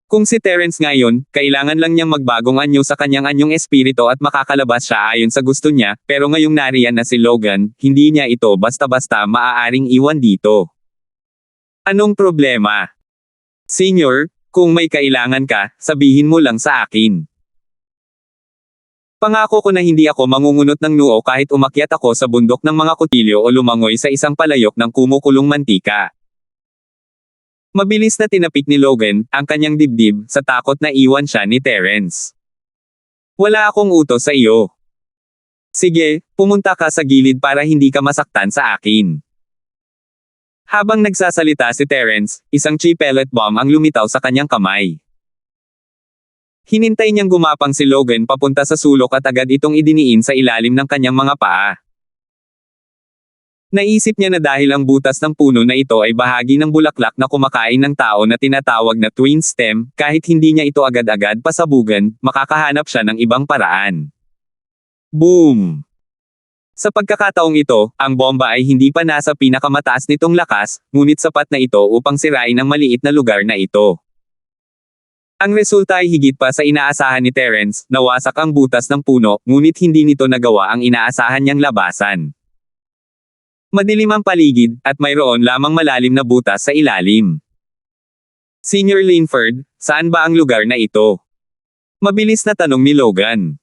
Kung si Terence ngayon, kailangan lang niyang magbagong anyo sa kanyang anyong espiritu at makakalabas siya ayon sa gusto niya, pero ngayong nariyan na si Logan, hindi niya ito basta-basta maaaring iwan dito. Anong problema? Senior, kung may kailangan ka, sabihin mo lang sa akin. Pangako ko na hindi ako mangungunot ng noo kahit umakyat ako sa bundok ng mga kutilyo o lumangoy sa isang palayok ng kumukulong mantika. Mabilis na tinapik ni Logan ang kanyang dibdib sa takot na iwan siya ni Terence. Wala akong utos sa iyo. Sige, pumunta ka sa gilid para hindi ka masaktan sa akin. Habang nagsasalita si Terence, isang cheap pellet bomb ang lumitaw sa kanyang kamay. Hinintay niyang gumapang si Logan papunta sa sulok at agad itong idiniin sa ilalim ng kanyang mga paa. Naisip niya na dahil ang butas ng puno na ito ay bahagi ng bulaklak na kumakain ng tao na tinatawag na twin stem, kahit hindi niya ito agad-agad pasabugan, makakahanap siya ng ibang paraan. Boom! Sa pagkakataong ito, ang bomba ay hindi pa nasa pinakamataas nitong lakas, ngunit sapat na ito upang sirain ang maliit na lugar na ito. Ang resulta ay higit pa sa inaasahan ni Terence, nawasak ang butas ng puno, ngunit hindi nito nagawa ang inaasahan niyang labasan. Madilim ang paligid, at mayroon lamang malalim na butas sa ilalim. Senior Linford, saan ba ang lugar na ito? Mabilis na tanong ni Logan.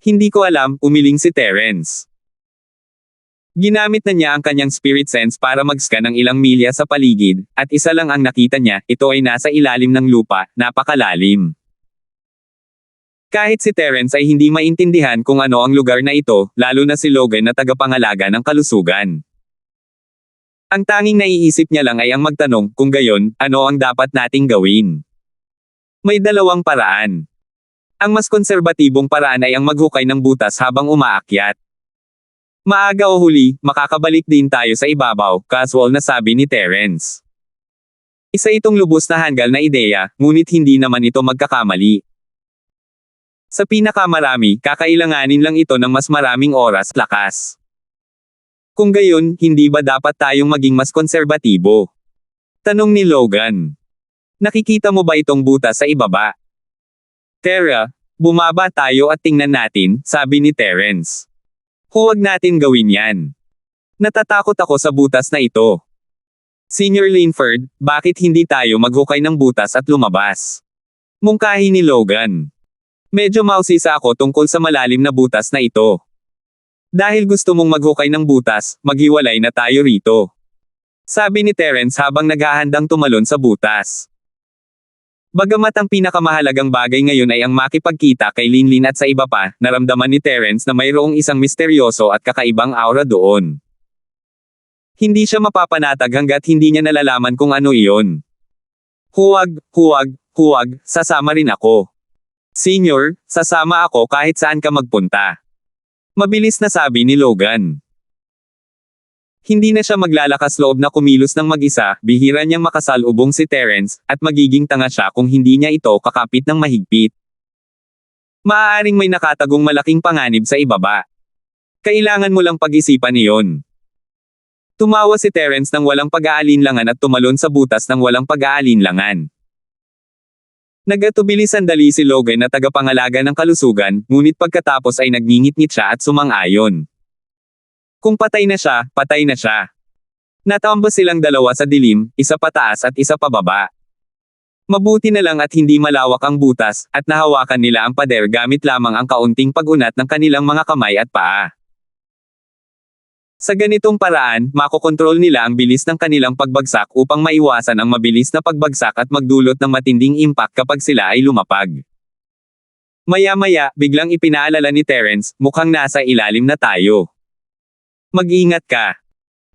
Hindi ko alam, umiling si Terence. Ginamit na niya ang kanyang spirit sense para mag-scan ng ilang milya sa paligid, at isa lang ang nakita niya, ito ay nasa ilalim ng lupa, napakalalim. Kahit si Terence ay hindi maintindihan kung ano ang lugar na ito, lalo na si Logan na tagapangalaga ng kalusugan. Ang tanging naiisip niya lang ay ang magtanong, kung gayon, ano ang dapat nating gawin? May dalawang paraan. Ang mas konserbatibong paraan ay ang maghukay ng butas habang umaakyat. Maaga o huli, makakabalik din tayo sa ibabaw, casual na sabi ni Terence. Isa itong lubos na hanggal na ideya, ngunit hindi naman ito magkakamali. Sa pinakamarami, kakailanganin lang ito ng mas maraming oras, lakas. Kung gayon, hindi ba dapat tayong maging mas konserbatibo? Tanong ni Logan. Nakikita mo ba itong butas sa ibaba? Tara, bumaba tayo at tingnan natin, sabi ni Terence. Huwag natin gawin yan. Natatakot ako sa butas na ito. Senior Linford, bakit hindi tayo maghukay ng butas at lumabas? Mungkahi ni Logan. Medyo mausisa ako tungkol sa malalim na butas na ito. Dahil gusto mong maghukay ng butas, maghiwalay na tayo rito. Sabi ni Terence habang naghahandang tumalon sa butas. Bagamat ang pinakamahalagang bagay ngayon ay ang makipagkita kay Linlin at sa iba pa, naramdaman ni Terence na mayroong isang misteryoso at kakaibang aura doon. Hindi siya mapapanatag hanggat hindi niya nalalaman kung ano iyon. Huwag, sasama rin ako. Senior, sasama ako kahit saan ka magpunta. Mabilis na sabi ni Logan. Hindi na siya maglalakas loob na kumilos ng mag-isa, bihira niyang makasalubong si Terence, at magiging tanga siya kung hindi niya ito kakapit ng mahigpit. Maaaring may nakatagong malaking panganib sa ibaba. Kailangan mo lang pag-isipan iyon. Tumawa si Terence ng walang pag-aalinlangan at tumalon sa butas ng walang pag-aalinlangan. Nagatubili sandali si Logan na tagapangalaga ng kalusugan, ngunit pagkatapos ay nagngingit-ngit siya at sumang-ayon. Kung patay na siya, patay na siya. Natambos silang dalawa sa dilim, isa pataas at isa pababa. Mabuti na lang at hindi malawak ang butas, at nahawakan nila ang pader gamit lamang ang kaunting pag-unat ng kanilang mga kamay at paa. Sa ganitong paraan, makokontrol nila ang bilis ng kanilang pagbagsak upang maiwasan ang mabilis na pagbagsak at magdulot ng matinding impact kapag sila ay lumapag. Maya-maya, biglang ipinaalala ni Terence, mukhang nasa ilalim na tayo. Mag-ingat ka.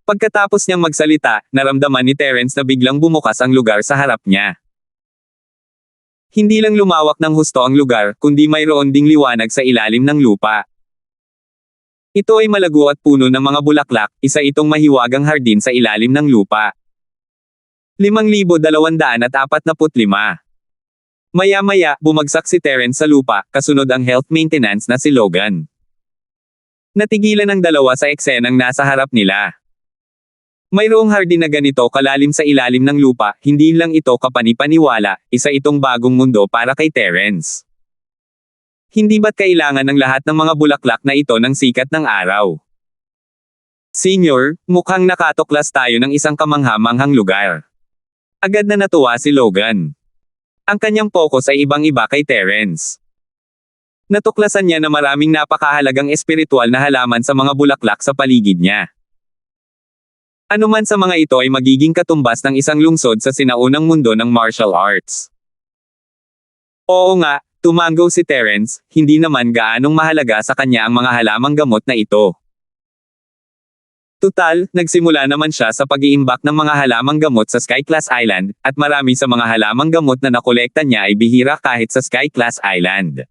Pagkatapos niyang magsalita, naramdaman ni Terence na biglang bumukas ang lugar sa harap niya. Hindi lang lumawak ng husto ang lugar, kundi mayroon ding liwanag sa ilalim ng lupa. Ito ay malago at puno ng mga bulaklak, isa itong mahiwagang hardin sa ilalim ng lupa. 5,245. Maya-maya, bumagsak si Terence sa lupa, kasunod ang health maintenance na si Logan. Natigilan ang dalawa sa eksenang nasa harap nila. Mayroong hardin na ganito kalalim sa ilalim ng lupa, hindi lang ito kapanipaniwala, isa itong bagong mundo para kay Terence. Hindi ba't kailangan ng lahat ng mga bulaklak na ito ng sikat ng araw? Senior, mukhang nakatuklas tayo ng isang kamangha-manghang lugar. Agad na natuwa si Logan. Ang kanyang focus ay ibang-iba kay Terence. Natuklasan niya na maraming napakahalagang espiritual na halaman sa mga bulaklak sa paligid niya. Ano man sa mga ito ay magiging katumbas ng isang lungsod sa sinaunang mundo ng martial arts. Oo nga, tumango si Terence, hindi naman gaanong mahalaga sa kanya ang mga halamang gamot na ito. Tutal, nagsimula naman siya sa pag-iimbak ng mga halamang gamot sa Sky-class Island, at marami sa mga halamang gamot na nakolekta niya ay bihira kahit sa Sky-class Island.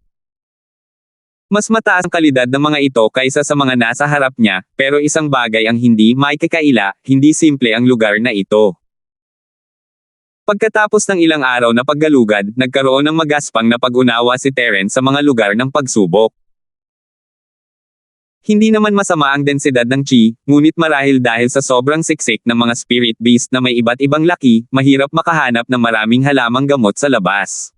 Mas mataas ang kalidad ng mga ito kaysa sa mga nasa harap niya, pero isang bagay ang hindi maikakaila, hindi simple ang lugar na ito. Pagkatapos ng ilang araw na paggalugad, nagkaroon ng magaspang na pag-unawa si Terence sa mga lugar ng pagsubok. Hindi naman masama ang densidad ng chi, ngunit marahil dahil sa sobrang siksik ng mga spirit beast na may iba't ibang laki, mahirap makahanap ng maraming halamang gamot sa labas.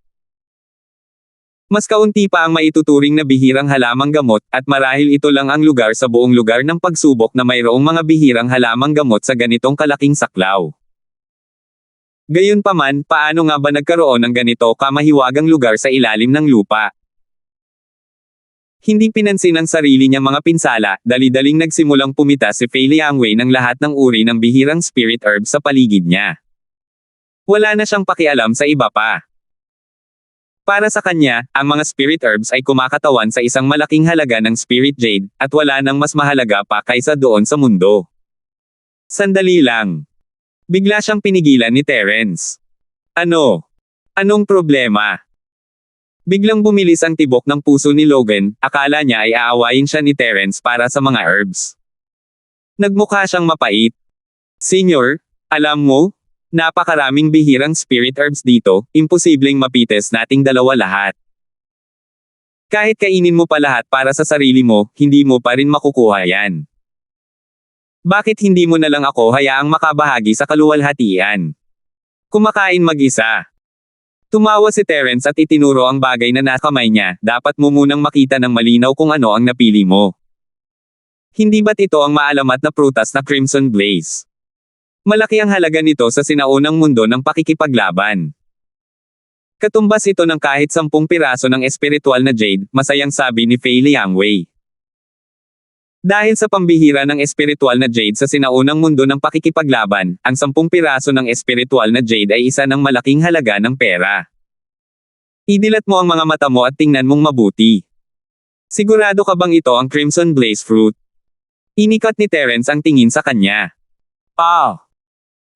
Mas kaunti pa ang maituturing na bihirang halamang gamot, at marahil ito lang ang lugar sa buong lugar ng pagsubok na mayroong mga bihirang halamang gamot sa ganitong kalaking saklaw. Gayunpaman, paano nga ba nagkaroon ng ganito kamahiwagang lugar sa ilalim ng lupa? Hindi pinansin ang sarili niyang mga pinsala, dali-daling nagsimulang pumita si Fei Liangwei ng lahat ng uri ng bihirang spirit herbs sa paligid niya. Wala na siyang pakialam sa iba pa. Para sa kanya, ang mga spirit herbs ay kumakatawan sa isang malaking halaga ng spirit jade, at wala nang mas mahalaga pa kaysa doon sa mundo. Sandali lang. Bigla siyang pinigilan ni Terence. Ano? Anong problema? Biglang bumilis ang tibok ng puso ni Logan, akala niya ay aawayin siya ni Terence para sa mga herbs. Nagmukha siyang mapait. Senyor, alam mo, napakaraming bihirang spirit herbs dito, imposibleng mapites nating dalawa lahat. Kahit kainin mo pa lahat para sa sarili mo, hindi mo pa rin makukuha yan. Bakit hindi mo na lang ako hayaang makabahagi sa kaluwalhatian? Kumakain mag-isa. Tumawa si Terence at itinuro ang bagay na nakamay niya, dapat mo munang makita ng malinaw kung ano ang napili mo. Hindi ba't ito ang maalamat na prutas na Crimson Blaze? Malaki ang halaga nito sa sinaunang mundo ng pakikipaglaban. Katumbas ito ng kahit 10 piraso ng espiritual na jade, masayang sabi ni Fei Liangwei. Dahil sa pambihira ng espiritual na jade sa sinaunang mundo ng pakikipaglaban, ang 10 piraso ng espiritual na jade ay isa ng malaking halaga ng pera. Idilat mo ang mga mata mo at tingnan mong mabuti. Sigurado ka bang ito ang Crimson Blaze fruit? Inikat ni Terence ang tingin sa kanya.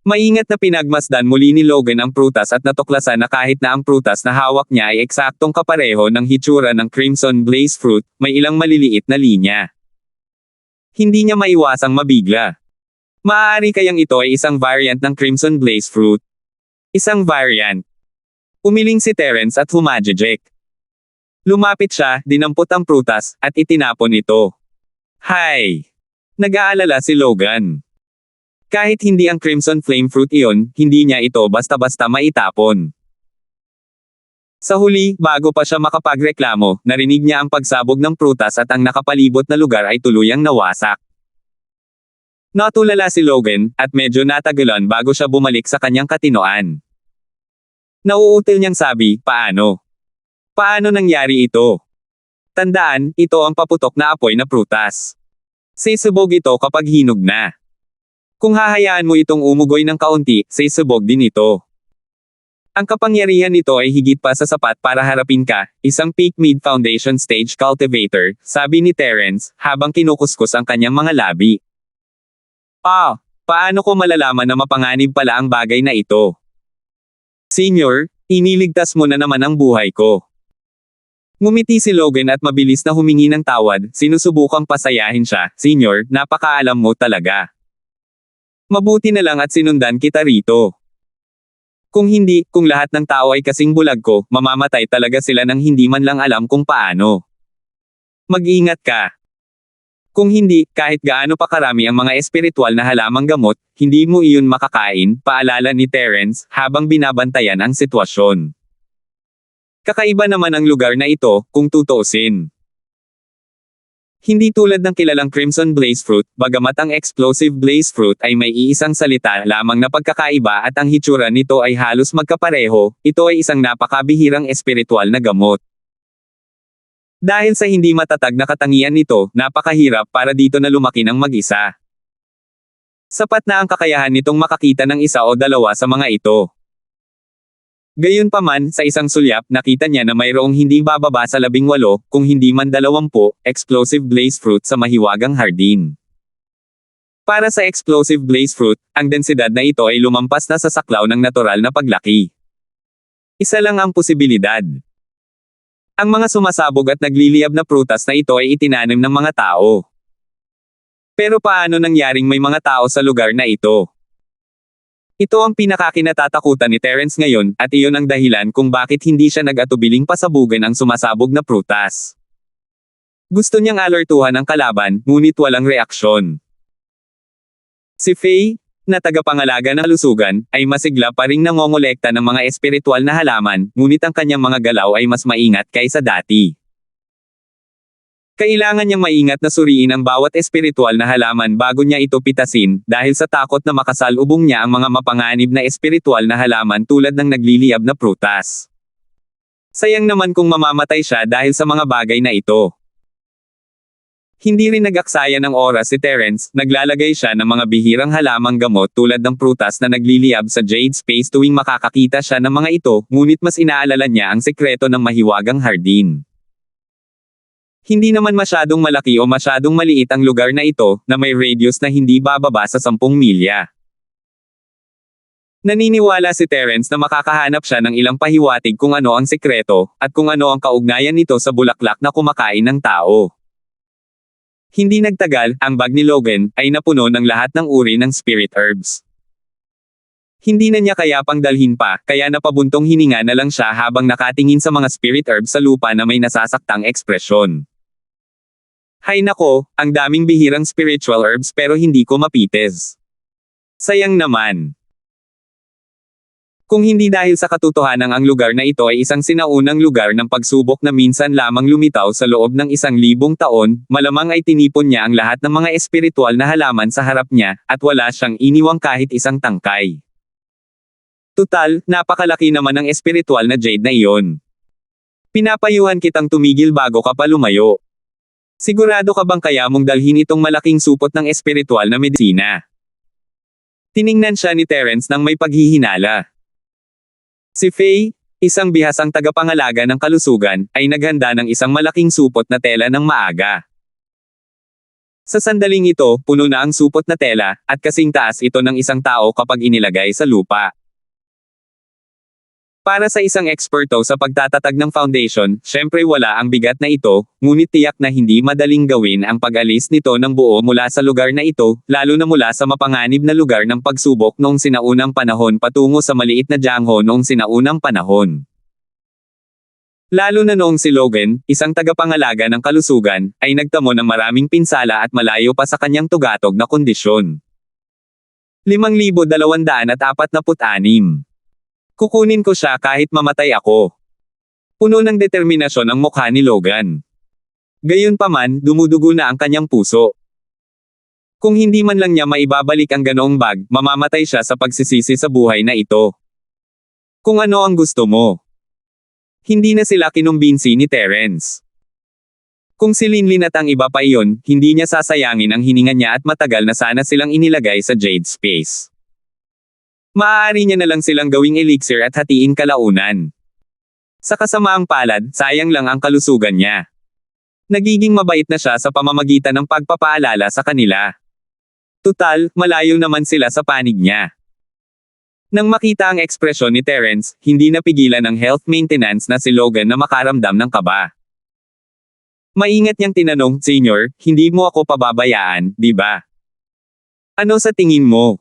Maingat na pinagmasdan muli ni Logan ang prutas at natuklasan na kahit na ang prutas na hawak niya ay eksaktong kapareho ng hitsura ng Crimson Blaze fruit, may ilang maliliit na linya. Hindi niya maiwasang mabigla. Maaari kayang ito ay isang variant ng Crimson Blaze fruit. Isang variant. Umiling si Terence at humajejek. Lumapit siya, dinampot ang prutas, at itinapon ito. Hay! Nag-aalala si Logan. Kahit hindi ang Crimson Flame fruit iyon, hindi niya ito basta-basta maitapon. Sa huli, bago pa siya makapagreklamo, narinig niya ang pagsabog ng prutas at ang nakapalibot na lugar ay tuluyang nawasak. Natulala si Logan, at medyo natagalan bago siya bumalik sa kanyang katinoan. Nauutil niyang sabi, paano? Paano nangyari ito? Tandaan, ito ang paputok na apoy na prutas. Sisubog ito kapag hinog na. Kung hahayaan mo itong umugoy ng kaunti, sisubog din ito. Ang kapangyarihan nito ay higit pa sa sapat para harapin ka, isang peak mid-foundation stage cultivator, sabi ni Terence, habang kinukuskus ang kanyang mga labi. Paano ko malalaman na mapanganib pala ang bagay na ito? Senyor, iniligtas mo na naman ang buhay ko. Ngumiti si Logan at mabilis na humingi ng tawad, sinusubukang pasayahin siya, Senyor, napakaalam mo talaga. Mabuti na lang at sinundan kita rito. Kung hindi, kung lahat ng tao ay kasing bulag ko, mamamatay talaga sila nang hindi man lang alam kung paano. Mag-ingat ka. Kung hindi, kahit gaano pa karami ang mga espiritual na halamang gamot, hindi mo iyon makakain, paalala ni Terence, habang binabantayan ang sitwasyon. Kakaiba naman ang lugar na ito, kung tutuusin. Hindi tulad ng kilalang Crimson Blaze Fruit, bagamat ang Explosive Blaze Fruit ay may iisang salita lamang na pagkakaiba at ang hitsura nito ay halos magkapareho, ito ay isang napakabihirang espiritual na gamot. Dahil sa hindi matatag na katangian nito, napakahirap para dito na lumaki ng mag-isa. Sapat na ang kakayahan nitong makakita ng isa o dalawa sa mga ito. Gayunpaman, sa isang sulyap, nakita niya na mayroong hindi bababa sa 18, kung hindi man 20, explosive blaze fruit sa mahiwagang hardin. Para sa explosive blaze fruit, ang densidad na ito ay lumampas na sa saklaw ng natural na paglaki. Isa lang ang posibilidad. Ang mga sumasabog at nagliliyab na prutas na ito ay itinanim ng mga tao. Pero paano nangyaring may mga tao sa lugar na ito? Ito ang pinakakinatatakutan ni Terence ngayon, at iyon ang dahilan kung bakit hindi siya nag-atubiling pasabugan ang sumasabog na prutas. Gusto niyang alertuhan ang kalaban, ngunit walang reaksyon. Si Faye, na tagapangalaga ng kalusugan, ay masigla pa ring nangongolekta ng mga espiritual na halaman, ngunit ang kanyang mga galaw ay mas maingat kaysa dati. Kailangan niyang maingat na suriin ang bawat espiritual na halaman bago niya ito pitasin, dahil sa takot na makasalubong niya ang mga mapanganib na espiritual na halaman tulad ng nagliliyab na prutas. Sayang naman kung mamamatay siya dahil sa mga bagay na ito. Hindi rin nag-aksaya ng oras si Terence, naglalagay siya ng mga bihirang halamang gamot tulad ng prutas na nagliliyab sa Jade Space tuwing makakakita siya ng mga ito, ngunit mas inaalala niya ang sekreto ng mahiwagang hardin. Hindi naman masyadong malaki o masyadong maliit ang lugar na ito, na may radius na hindi bababa sa 10 milya. Naniniwala si Terence na makakahanap siya ng ilang pahiwatig kung ano ang sekreto, at kung ano ang kaugnayan nito sa bulaklak na kumakain ng tao. Hindi nagtagal, ang bag ni Logan ay napuno ng lahat ng uri ng spirit herbs. Hindi na niya kaya pang dalhin pa, kaya napabuntong hininga na lang siya habang nakatingin sa mga spirit herbs sa lupa na may nasasaktang ekspresyon. Hay nako, ang daming bihirang spiritual herbs pero hindi ko mapites. Sayang naman. Kung hindi dahil sa katotohanan ang lugar na ito ay isang sinaunang lugar ng pagsubok na minsan lamang lumitaw sa loob ng 1,000 taon, malamang ay tinipon niya ang lahat ng mga espiritual na halaman sa harap niya, at wala siyang iniwang kahit isang tangkay. Tutal, napakalaki naman ang espiritual na jade na iyon. Pinapayuhan kitang tumigil bago ka pa lumayo. Sigurado ka bang kaya mong dalhin itong malaking supot ng espiritual na medisina? Tiningnan siya ni Terence nang may paghihinala. Si Faye, isang bihasang tagapangalaga ng kalusugan, ay naghanda ng isang malaking supot na tela ng maaga. Sa sandaling ito, puno na ang supot na tela, at kasing taas ito ng isang tao kapag inilagay sa lupa. Para sa isang eksperto sa pagtatatag ng foundation, syempre wala ang bigat na ito, ngunit tiyak na hindi madaling gawin ang pag-alis nito ng buo mula sa lugar na ito, lalo na mula sa mapanganib na lugar ng pagsubok noong sinaunang panahon patungo sa maliit na Jiangho noong sinaunang panahon. Lalo na noong si Logan, isang tagapangalaga ng kalusugan, ay nagtamo ng maraming pinsala at malayo pa sa kanyang tugatog na kondisyon. 5,246. Kukunin ko siya kahit mamatay ako. Puno ng determinasyon ang mukha ni Logan. Gayunpaman, dumudugo na ang kanyang puso. Kung hindi man lang niya maibabalik ang ganoong bag, mamamatay siya sa pagsisisi sa buhay na ito. Kung ano ang gusto mo. Hindi na sila kinumbinsi ni Terence. Kung si Linlin at ang iba pa iyon, hindi niya sasayangin ang hininga niya at matagal na sana silang inilagay sa Jade Space. Maaari niya na lang silang gawing elixir at hatiin kalaunan. Sa kasamaang palad, sayang lang ang kalusugan niya. Nagiging mabait na siya sa pamamagitan ng pagpapaalala sa kanila. Tutal, malayo naman sila sa panig niya. Nang makita ang ekspresyon ni Terence, hindi napigilan ng health maintenance na si Logan na makaramdam ng kaba. Maingat niyang tinanong, "Senior, hindi mo ako pababayaan, di ba?" "Ano sa tingin mo?"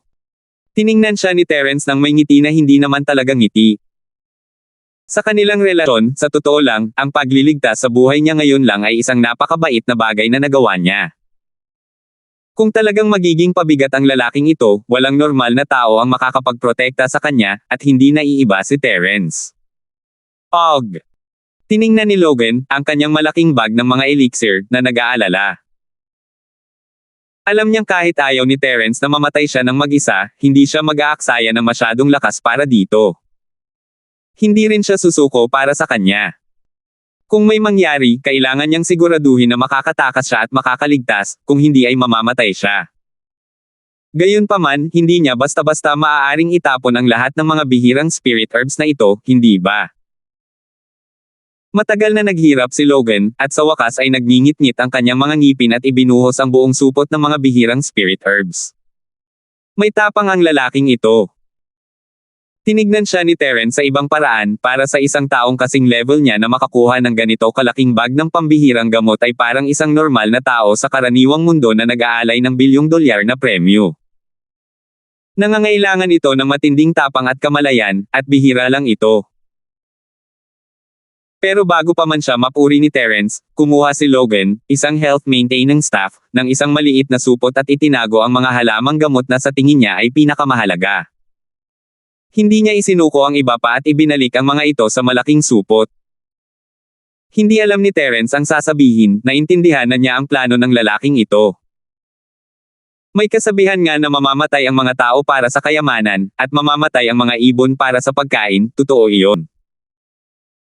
Tiningnan siya ni Terence nang may ngiti na hindi naman talagang ngiti. Sa kanilang relasyon, sa totoo lang, ang pagliligtas sa buhay niya ngayon lang ay isang napakabait na bagay na nagawa niya. Kung talagang magiging pabigat ang lalaking ito, walang normal na tao ang makakapagprotekta sa kanya, at hindi naiiba si Terence. Og! Tiningnan ni Logan, ang kanyang malaking bag ng mga elixir, na nag-aalala. Alam niyang kahit ayaw ni Terence na mamatay siya ng mag-isa, hindi siya mag-aaksaya ng masyadong lakas para dito. Hindi rin siya susuko para sa kanya. Kung may mangyari, kailangan niyang siguraduhin na makakatakas siya at makakaligtas, kung hindi ay mamamatay siya. Gayunpaman, hindi niya basta-basta maaaring itapon ang lahat ng mga bihirang spirit herbs na ito, hindi ba? Matagal na naghirap si Logan, at sa wakas ay nagngingit-ngit ang kanyang mga ngipin at ibinuhos ang buong supot ng mga bihirang spirit herbs. May tapang ang lalaking ito. Tinignan siya ni Terence sa ibang paraan, para sa isang taong kasing level niya na makakuha ng ganito kalaking bag ng pambihirang gamot ay parang isang normal na tao sa karaniwang mundo na nag-aalay ng bilyong dolyar na premyo. Nangangailangan ito ng matinding tapang at kamalayan, at bihira lang ito. Pero bago pa man siya mapuri ni Terence, kumuha si Logan, isang health maintenance staff, ng isang maliit na supot at itinago ang mga halamang gamot na sa tingin niya ay pinakamahalaga. Hindi niya isinuko ang iba pa at ibinalik ang mga ito sa malaking supot. Hindi alam ni Terence ang sasabihin, naintindihan na niya ang plano ng lalaking ito. May kasabihan nga na mamamatay ang mga tao para sa kayamanan, at mamamatay ang mga ibon para sa pagkain, totoo iyon.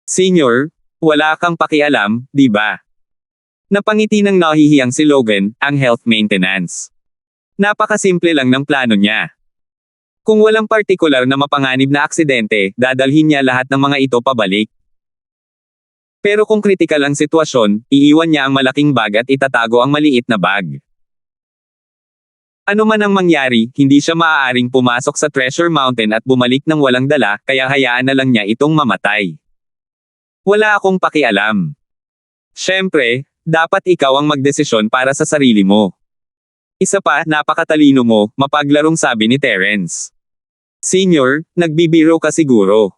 Senior, wala kang pakialam, di ba? Napangiti ng nahihiyang si Logan, ang health maintenance. Napakasimple lang ng plano niya. Kung walang partikular na mapanganib na aksidente, dadalhin niya lahat ng mga ito pabalik. Pero kung kritikal ang sitwasyon, iiwan niya ang malaking bag at itatago ang maliit na bag. Ano man ang mangyari, hindi siya maaaring pumasok sa Treasure Mountain at bumalik ng walang dala, kaya hayaan na lang niya itong mamatay. Wala akong pakialam. Siyempre, dapat ikaw ang magdesisyon para sa sarili mo. Isa pa, napakatalino mo, mapaglarong sabi ni Terence. Senior, nagbibiro ka siguro.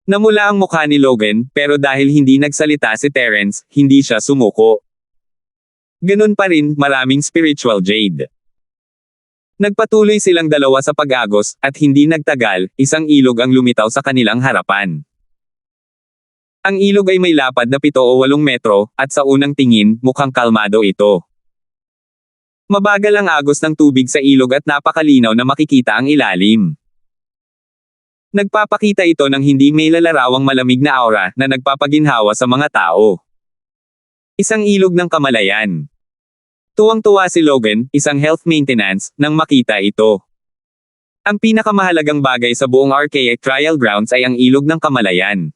Namula ang mukha ni Logan, pero dahil hindi nagsalita si Terence, hindi siya sumuko. Ganun pa rin, maraming spiritual jade. Nagpatuloy silang dalawa sa pag-agos, at hindi nagtagal, isang ilog ang lumitaw sa kanilang harapan. Ang ilog ay may lapad na 7 o 8 metro, at sa unang tingin, mukhang kalmado ito. Mabagal ang agos ng tubig sa ilog at napakalinaw na makikita ang ilalim. Nagpapakita ito ng hindi may lalarawang malamig na aura na nagpapaginhawa sa mga tao. Isang ilog ng kamalayan. Tuwang-tuwa si Logan, isang health maintenance, nang makita ito. Ang pinakamahalagang bagay sa buong Archaic Trial Grounds ay ang ilog ng kamalayan.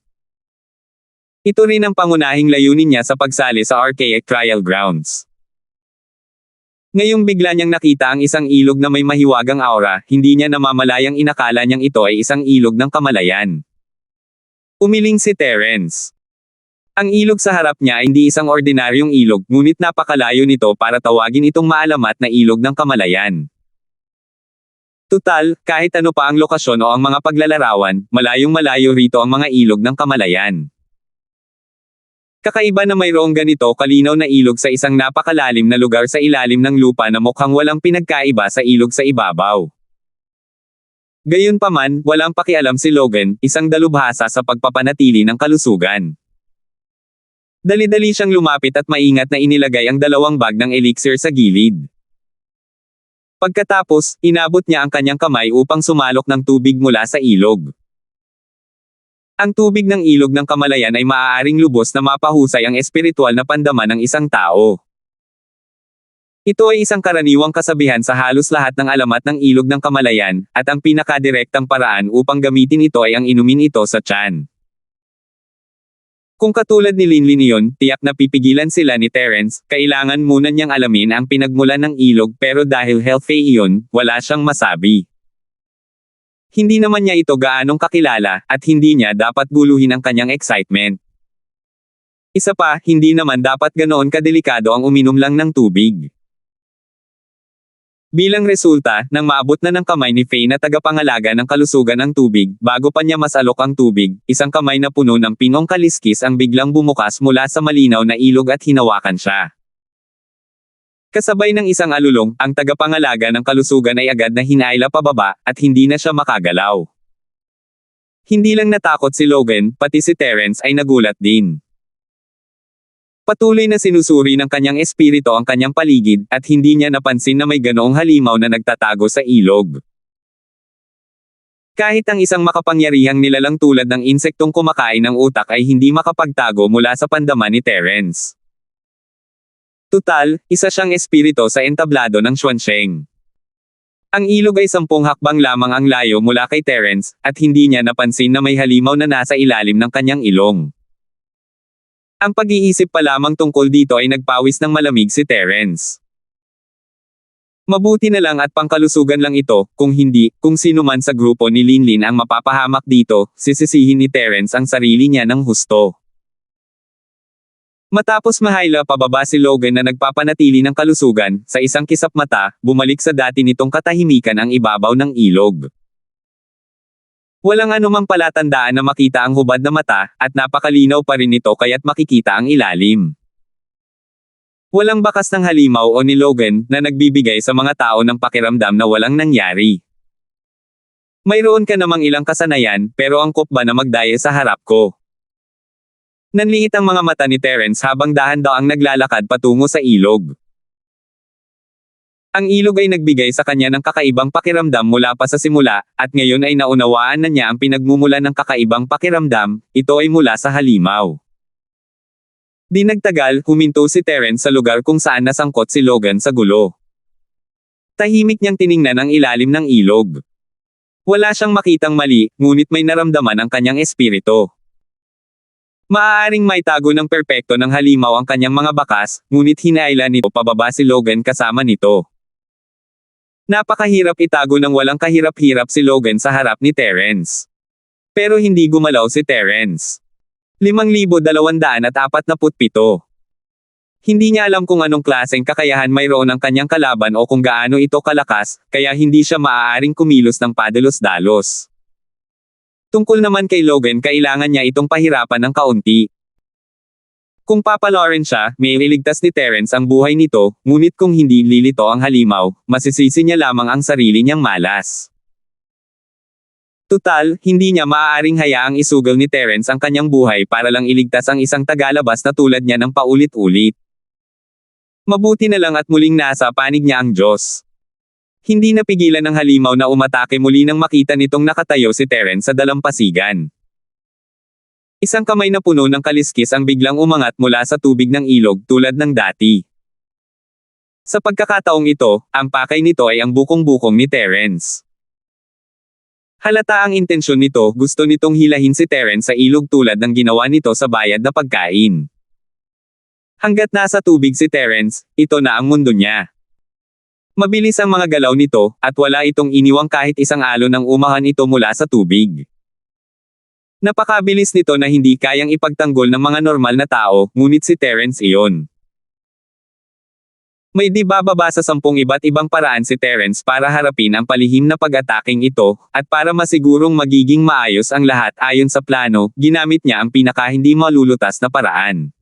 Ito rin ang pangunahing layunin niya sa pagsali sa Archaic Trial Grounds. Ngayong bigla niyang nakita ang isang ilog na may mahiwagang aura, hindi niya namamalayang inakala niyang ito ay isang ilog ng kamalayan. Umiling si Terence. Ang ilog sa harap niya ay hindi isang ordinaryong ilog, ngunit napakalayo nito para tawagin itong maalamat na ilog ng kamalayan. Tutal, kahit ano pa ang lokasyon o ang mga paglalarawan, malayong-malayo rito ang mga ilog ng kamalayan. Kakaiba na mayroong ganito kalinaw na ilog sa isang napakalalim na lugar sa ilalim ng lupa na mukhang walang pinagkaiba sa ilog sa ibabaw. Gayunpaman, walang pakialam si Logan, isang dalubhasa sa pagpapanatili ng kalusugan. Dali-dali siyang lumapit at maingat na inilagay ang 2 bag ng elixir sa gilid. Pagkatapos, inabot niya ang kanyang kamay upang sumalok ng tubig mula sa ilog. Ang tubig ng ilog ng kamalayan ay maaaring lubos na mapahusay ang espiritual na pandaman ng isang tao. Ito ay isang karaniwang kasabihan sa halos lahat ng alamat ng ilog ng kamalayan, at ang pinakadirektang paraan upang gamitin ito ay ang inumin ito sa tiyan. Kung katulad ni Linlin iyon, tiyak na pipigilan sila ni Terence, kailangan muna niyang alamin ang pinagmulan ng ilog pero dahil healthy iyon, wala siyang masabi. Hindi naman niya ito gaanong kakilala, at hindi niya dapat guluhin ang kanyang excitement. Isa pa, hindi naman dapat ganoon kadelikado ang uminom lang ng tubig. Bilang resulta, nang maabot na ng kamay ni Faye na tagapangalaga ng kalusugan ng tubig, bago pa niya masalok ang tubig, isang kamay na puno ng pinong kaliskis ang biglang bumukas mula sa malinaw na ilog at hinawakan siya. Kasabay ng isang alulong, ang tagapangalaga ng kalusugan ay agad na hinaila pababa, at hindi na siya makagalaw. Hindi lang natakot si Logan, pati si Terence ay nagulat din. Patuloy na sinusuri ng kanyang espiritu ang kanyang paligid, at hindi niya napansin na may ganoong halimaw na nagtatago sa ilog. Kahit ang isang makapangyarihang nilalang tulad ng insektong kumakain ng utak ay hindi makapagtago mula sa pandaman ni Terence. Tutal, isa siyang espiritu sa entablado ng Xuanzeng. Ang ilog ay 10 hakbang lamang ang layo mula kay Terence, at hindi niya napansin na may halimaw na nasa ilalim ng kanyang ilong. Ang pag-iisip pa lamang tungkol dito ay nagpawis ng malamig si Terence. Mabuti na lang at pangkalusugan lang ito, kung hindi, kung sino man sa grupo ni Linlin ang mapapahamak dito, sisisihin ni Terence ang sarili niya ng husto. Matapos mahayla pababa si Logan na nagpapanatili ng kalusugan, sa isang kisap mata, bumalik sa dati nitong katahimikan ang ibabaw ng ilog. Walang anumang palatandaan na makita ang hubad na mata, at napakalinaw pa rin nito kaya't makikita ang ilalim. Walang bakas ng halimaw o ni Logan na nagbibigay sa mga tao ng pakiramdam na walang nangyari. Mayroon ka namang ilang kasanayan, pero angkop ba na magdaya sa harap ko? Nanliit ang mga mata ni Terence habang dahan-daang naglalakad patungo sa ilog. Ang ilog ay nagbigay sa kanya ng kakaibang pakiramdam mula pa sa simula, at ngayon ay naunawaan na niya ang pinagmumulan ng kakaibang pakiramdam, ito ay mula sa halimaw. Di nagtagal, huminto si Terence sa lugar kung saan nasangkot si Logan sa gulo. Tahimik niyang tiningnan ang ilalim ng ilog. Wala siyang makitang mali, ngunit may naramdaman ang kanyang espiritu. Maaaring may tago ng perpekto ng halimaw ang kanyang mga bakas, ngunit hinailan nito pababa si Logan kasama nito. Napakahirap itago ng walang kahirap-hirap si Logan sa harap ni Terence. Pero hindi gumalaw si Terence. 5,247. Hindi niya alam kung anong klaseng kakayahan mayroon ang kanyang kalaban o kung gaano ito kalakas, kaya hindi siya maaaring kumilos ng padalos-dalos. Tungkol naman kay Logan, kailangan niya itong pahirapan ng kaunti. Kung papalarin siya, may iligtas ni Terence ang buhay nito, ngunit kung hindi lilito ang halimaw, masisisi niya lamang ang sarili niyang malas. Tutal, hindi niya maaaring hayaang isugal ni Terence ang kanyang buhay para lang iligtas ang isang tagalabas na tulad niya ng paulit-ulit. Mabuti na lang at muling nasa panig niya ang Diyos. Hindi napigilan ng halimaw na umatake muli nang makita nitong nakatayo si Terence sa dalampasigan. Isang kamay na puno ng kaliskis ang biglang umangat mula sa tubig ng ilog tulad ng dati. Sa pagkakataong ito, ang pakay nito ay ang bukong-bukong ni Terence. Halata ang intensyon nito, gusto nitong hilahin si Terence sa ilog tulad ng ginawa nito sa bayad na pagkain. Hanggat nasa tubig si Terence, ito na ang mundo niya. Mabilis ang mga galaw nito, at wala itong iniwang kahit isang alon ng umahan ito mula sa tubig. Napakabilis nito na hindi kayang ipagtanggol ng mga normal na tao, ngunit si Terence iyon. May di bababa sa 10 iba't ibang paraan si Terence para harapin ang palihim na pag-ataking ito, at para masigurong magiging maayos ang lahat ayon sa plano, ginamit niya ang pinaka-hindi malulutas na paraan.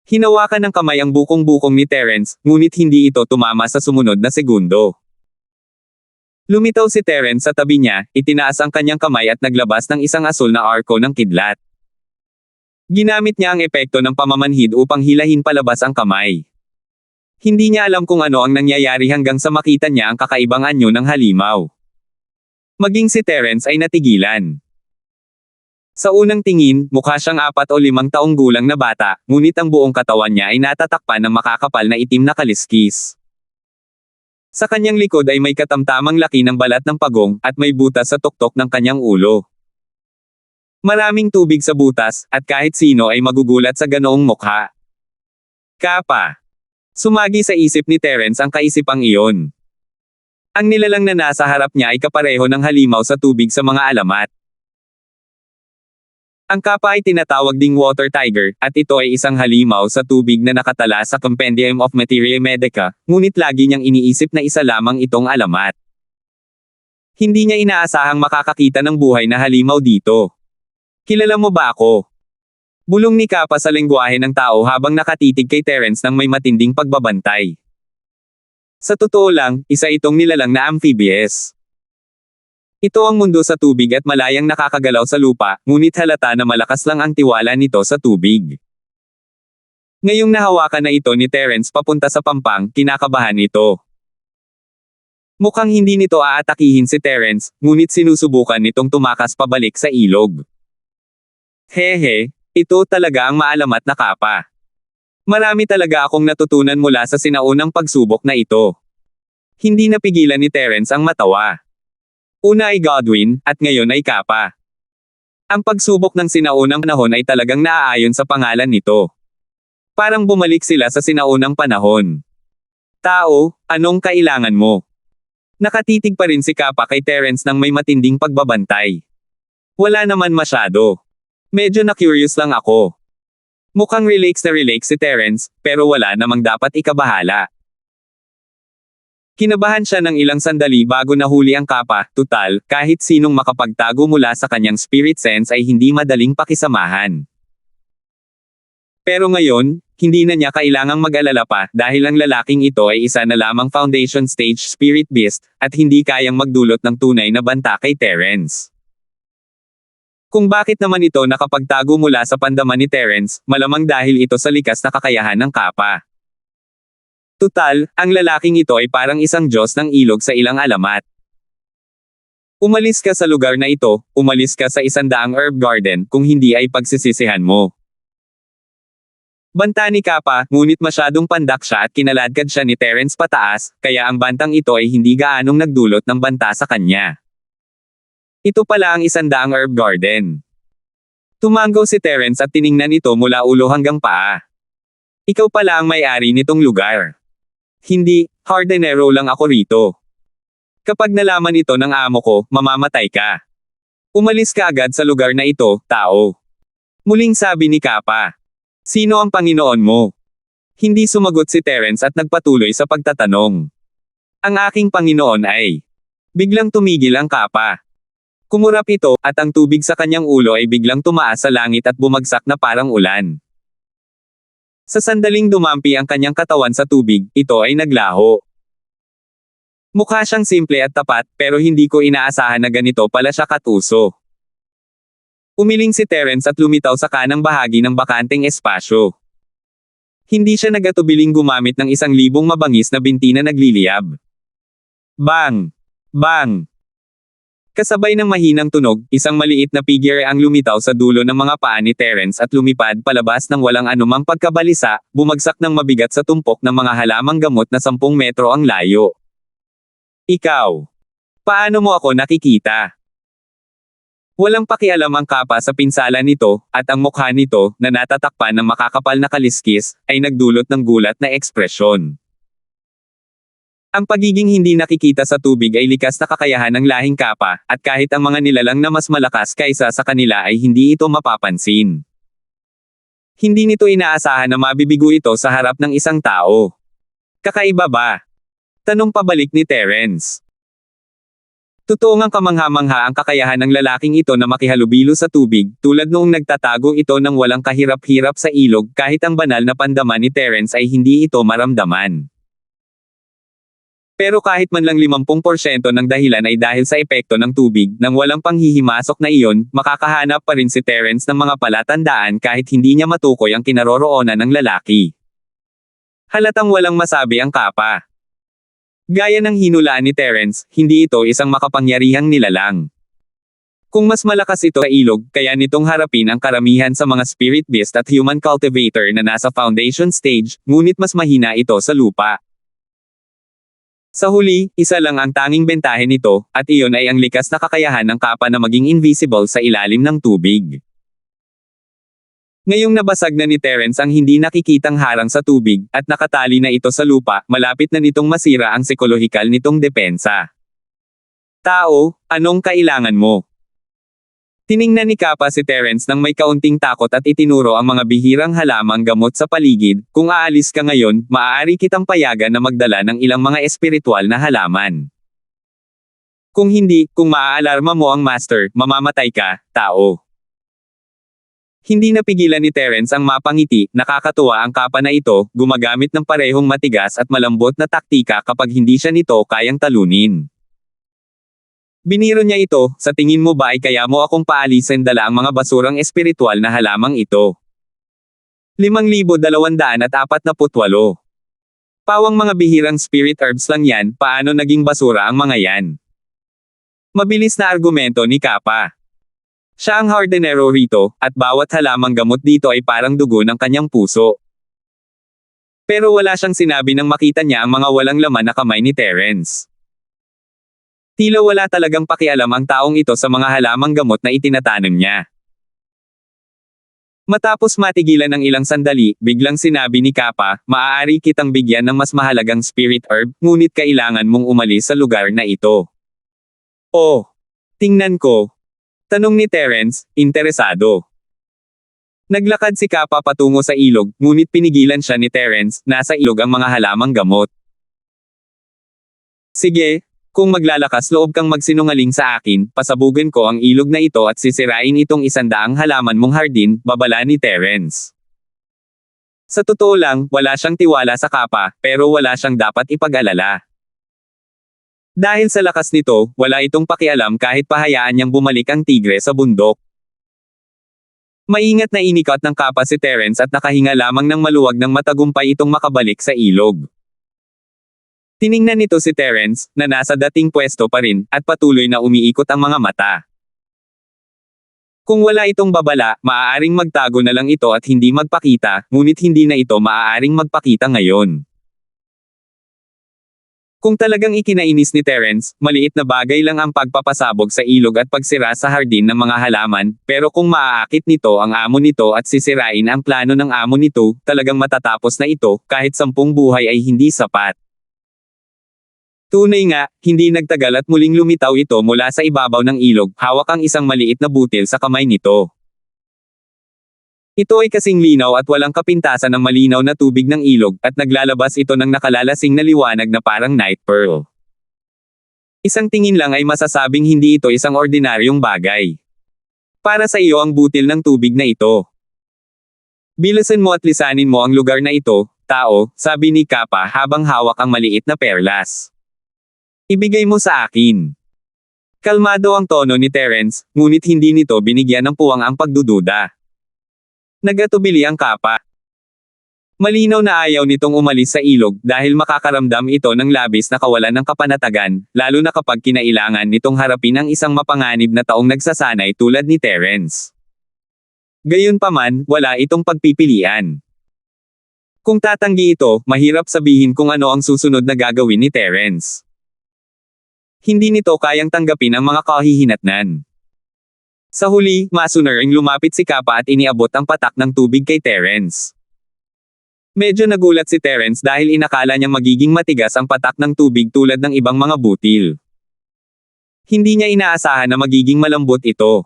Hinawakan ng kamay ang bukong-bukong ni Terence, ngunit hindi ito tumama sa sumunod na segundo. Lumitaw si Terence sa tabi niya, itinaas ang kanyang kamay at naglabas ng isang asul na arko ng kidlat. Ginamit niya ang epekto ng pamamanhid upang hilahin palabas ang kamay. Hindi niya alam kung ano ang nangyayari hanggang sa makita niya ang kakaibang anyo ng halimaw. Maging si Terence ay natigilan. Sa unang tingin, mukha siyang 4 o 5 taong gulang na bata, ngunit ang buong katawan niya ay natatakpan ng makakapal na itim na kaliskis. Sa kanyang likod ay may katamtamang laki ng balat ng pagong, at may butas sa tuktok ng kanyang ulo. Maraming tubig sa butas, at kahit sino ay magugulat sa ganoong mukha. Kapa. Sumagi sa isip ni Terence ang kaisipang iyon. Ang nilalang na nasa harap niya ay kapareho ng halimaw sa tubig sa mga alamat. Ang kapa ay tinatawag ding water tiger, at ito ay isang halimaw sa tubig na nakatala sa Compendium of Materia Medica, ngunit lagi niyang iniisip na isa lamang itong alamat. Hindi niya inaasahang makakakita ng buhay na halimaw dito. Kilala mo ba ako? Bulong ni Kapa sa lengguwahe ng tao habang nakatitig kay Terence nang may matinding pagbabantay. Sa totoo lang, isa itong nilalang na amphibious. Ito ang mundo sa tubig at malayang nakakagalaw sa lupa, ngunit halata na malakas lang ang tiwala nito sa tubig. Ngayong nahawakan na ito ni Terence papunta sa pampang, kinakabahan ito. Mukhang hindi nito aatakihin si Terence, ngunit sinusubukan nitong tumakas pabalik sa ilog. Hehe, ito talaga ang maalamat na kapa. Marami talaga akong natutunan mula sa sinaunang pagsubok na ito. Hindi napigilan ni Terence ang matawa. Una ay Godwin, at ngayon ay kapa. Ang pagsubok ng sinaunang panahon ay talagang naaayon sa pangalan nito. Parang bumalik sila sa sinaunang panahon. Tao, anong kailangan mo? Nakatitig pa rin si Kappa kay Terence nang may matinding pagbabantay. Wala naman masyado. Medyo na-curious lang ako. Mukhang relax na relax si Terence, pero wala namang dapat ikabahala. Kinabahan siya ng ilang sandali bago nahuli ang Kappa, tutal, kahit sinong makapagtago mula sa kanyang spirit sense ay hindi madaling pakisamahan. Pero ngayon, hindi na niya kailangang mag-alala pa dahil ang lalaking ito ay isa na lamang foundation stage spirit beast at hindi kayang magdulot ng tunay na banta kay Terence. Kung bakit naman ito nakapagtago mula sa pandaman ni Terence, malamang dahil ito sa likas na kakayahan ng Kappa. Tutal, ang lalaking ito ay parang isang Diyos ng ilog sa ilang alamat. Umalis ka sa lugar na ito, umalis ka sa 100 herb garden kung hindi ay pagsisisihan mo. Banta ni Kappa, ngunit masyadong pandak siya at kinaladkad siya ni Terence pataas, kaya ang bantang ito ay hindi gaanong nagdulot ng banta sa kanya. Ito pala ang 100 herb garden. Tumanggaw si Terence at tiningnan ito mula ulo hanggang paa. Ikaw pala ang may-ari nitong lugar. Hindi, hardinero lang ako rito. Kapag nalaman ito ng amo ko, mamamatay ka. Umalis ka agad sa lugar na ito, tao. Muling sabi ni Kappa. Sino ang Panginoon mo? Hindi sumagot si Terence at nagpatuloy sa pagtatanong. Ang aking Panginoon ay... Biglang tumigil ang Kappa. Kumurap ito, at ang tubig sa kanyang ulo ay biglang tumaas sa langit at bumagsak na parang ulan. Sa sandaling dumampi ang kanyang katawan sa tubig, ito ay naglaho. Mukha siyang simple at tapat, pero hindi ko inaasahan na ganito pala siya katuso. Umiling si Terence at lumitaw sa kanang bahagi ng bakanteng espasyo. Hindi siya nagatubiling gumamit ng 1,000 mabangis na binti na nagliliyab. Bang! Bang! Kasabay ng mahinang tunog, isang maliit na figure ang lumitaw sa dulo ng mga paa ni Terence at lumipad palabas ng walang anumang pagkabalisa, bumagsak ng mabigat sa tumpok ng mga halamang gamot na 10 metro ang layo. Ikaw! Paano mo ako nakikita? Walang pakialam ang Kappa sa pinsala nito, at ang mukha nito, na natatakpan ng makakapal na kaliskis, ay nagdulot ng gulat na ekspresyon. Ang pagiging hindi nakikita sa tubig ay likas na kakayahan ng lahing Kappa, at kahit ang mga nilalang na mas malakas kaysa sa kanila ay hindi ito mapapansin. Hindi nito inaasahan na mabibigo ito sa harap ng isang tao. Kakaiba ba? Tanong pabalik ni Terence. Totoo ngang kamangha-mangha ang kakayahan ng lalaking ito na makihalubilo sa tubig, tulad noong nagtatago ito ng walang kahirap-hirap sa ilog kahit ang banal na pandaman ni Terence ay hindi ito maramdaman. Pero kahit man lang 50% ng dahilan ay dahil sa epekto ng tubig, nang walang panghihimasok na iyon, makakahanap pa rin si Terence ng mga palatandaan kahit hindi niya matukoy ang kinaroroonan ng lalaki. Halatang walang masabi ang Kappa. Gaya ng hinulaan ni Terence, hindi ito isang makapangyarihang nilalang. Kung mas malakas ito sa ilog, kaya nitong harapin ang karamihan sa mga spirit beast at human cultivator na nasa foundation stage, ngunit mas mahina ito sa lupa. Sa huli, isa lang ang tanging bentahe nito, at iyon ay ang likas na kakayahan ng Kappa na maging invisible sa ilalim ng tubig. Ngayong nabasag na ni Terence ang hindi nakikitang harang sa tubig, at nakatali na ito sa lupa, malapit na nitong masira ang psikolohikal nitong depensa. Tao, anong kailangan mo? Tiningnan ni Kappa si Terence nang may kaunting takot at itinuro ang mga bihirang halamang gamot sa paligid. Kung aalis ka ngayon, maaari kitang payagan na magdala ng ilang mga espiritual na halaman. Kung hindi, kung maaalarma mo ang master, mamamatay ka, tao. Hindi napigilan ni Terence ang mapangiti, nakakatuwa ang Kappa na ito, gumagamit ng parehong matigas at malambot na taktika kapag hindi siya nito kayang talunin. Biniro niya ito, sa tingin mo ba ay kaya mo akong paalisin dala ang mga basurang espiritual na halamang ito? 5,248. Pawang mga bihirang spirit herbs lang yan, paano naging basura ang mga yan? Mabilis na argumento ni Kappa. Siya ang hardinero rito, at bawat halamang gamot dito ay parang dugo ng kanyang puso. Pero wala siyang sinabi nang makita niya ang mga walang laman na kamay ni Terence. Tila wala talagang pakialam ang taong ito sa mga halamang gamot na itinatanim niya. Matapos matigilan ng ilang sandali, biglang sinabi ni Kappa, maaari kitang bigyan ng mas mahalagang spirit herb, ngunit kailangan mong umalis sa lugar na ito. Oh, tingnan ko. Tanong ni Terence, interesado. Naglakad si Kappa patungo sa ilog, ngunit pinigilan siya ni Terence, nasa ilog ang mga halamang gamot. Sige. Kung maglalakas loob kang magsinungaling sa akin, pasabugin ko ang ilog na ito at sisirain itong 100 halaman mong hardin, babala ni Terence. Sa totoo lang, wala siyang tiwala sa Kappa, pero wala siyang dapat ipag-alala. Dahil sa lakas nito, wala itong pakialam kahit pahayaan niyang bumalik ang tigre sa bundok. Maingat na inikot ng Kappa si Terence at nakahinga lamang ng maluwag ng matagumpay itong makabalik sa ilog. Tiningnan nito si Terence, na nasa dating pwesto pa rin, at patuloy na umiikot ang mga mata. Kung wala itong babala, maaaring magtago na lang ito at hindi magpakita, ngunit hindi na ito maaaring magpakita ngayon. Kung talagang ikinainis ni Terence, maliit na bagay lang ang pagpapasabog sa ilog at pagsira sa hardin ng mga halaman, pero kung maaakit nito ang amo nito at sisirain ang plano ng amo nito, talagang matatapos na ito, kahit 10 buhay ay hindi sapat. Tunay nga, hindi nagtagal at muling lumitaw ito mula sa ibabaw ng ilog, hawak ang isang maliit na butil sa kamay nito. Ito ay kasing linaw at walang kapintasan ng malinaw na tubig ng ilog, at naglalabas ito ng nakalalasing na liwanag na parang night pearl. Isang tingin lang ay masasabing hindi ito isang ordinaryong bagay. Para sa iyo ang butil ng tubig na ito. Bilasan mo at lisanin mo ang lugar na ito, tao, sabi ni Kappa habang hawak ang maliit na perlas. Ibigay mo sa akin. Kalmado ang tono ni Terence, ngunit hindi nito binigyan ng puwang ang pagdududa. Nagatubili ang Kappa. Malinaw na ayaw nitong umalis sa ilog dahil makakaramdam ito ng labis na kawalan ng kapanatagan, lalo na kapag kinailangan nitong harapin ang isang mapanganib na taong nagsasanay tulad ni Terence. Gayunpaman, wala itong pagpipilian. Kung tatanggi ito, mahirap sabihin kung ano ang susunod na gagawin ni Terence. Hindi nito kayang tanggapin ang mga kahihinatnan. Sa huli, masuner ang lumapit si Kappa at iniabot ang patak ng tubig kay Terence. Medyo nagulat si Terence dahil inakala niyang magiging matigas ang patak ng tubig tulad ng ibang mga butil. Hindi niya inaasahan na magiging malambot ito.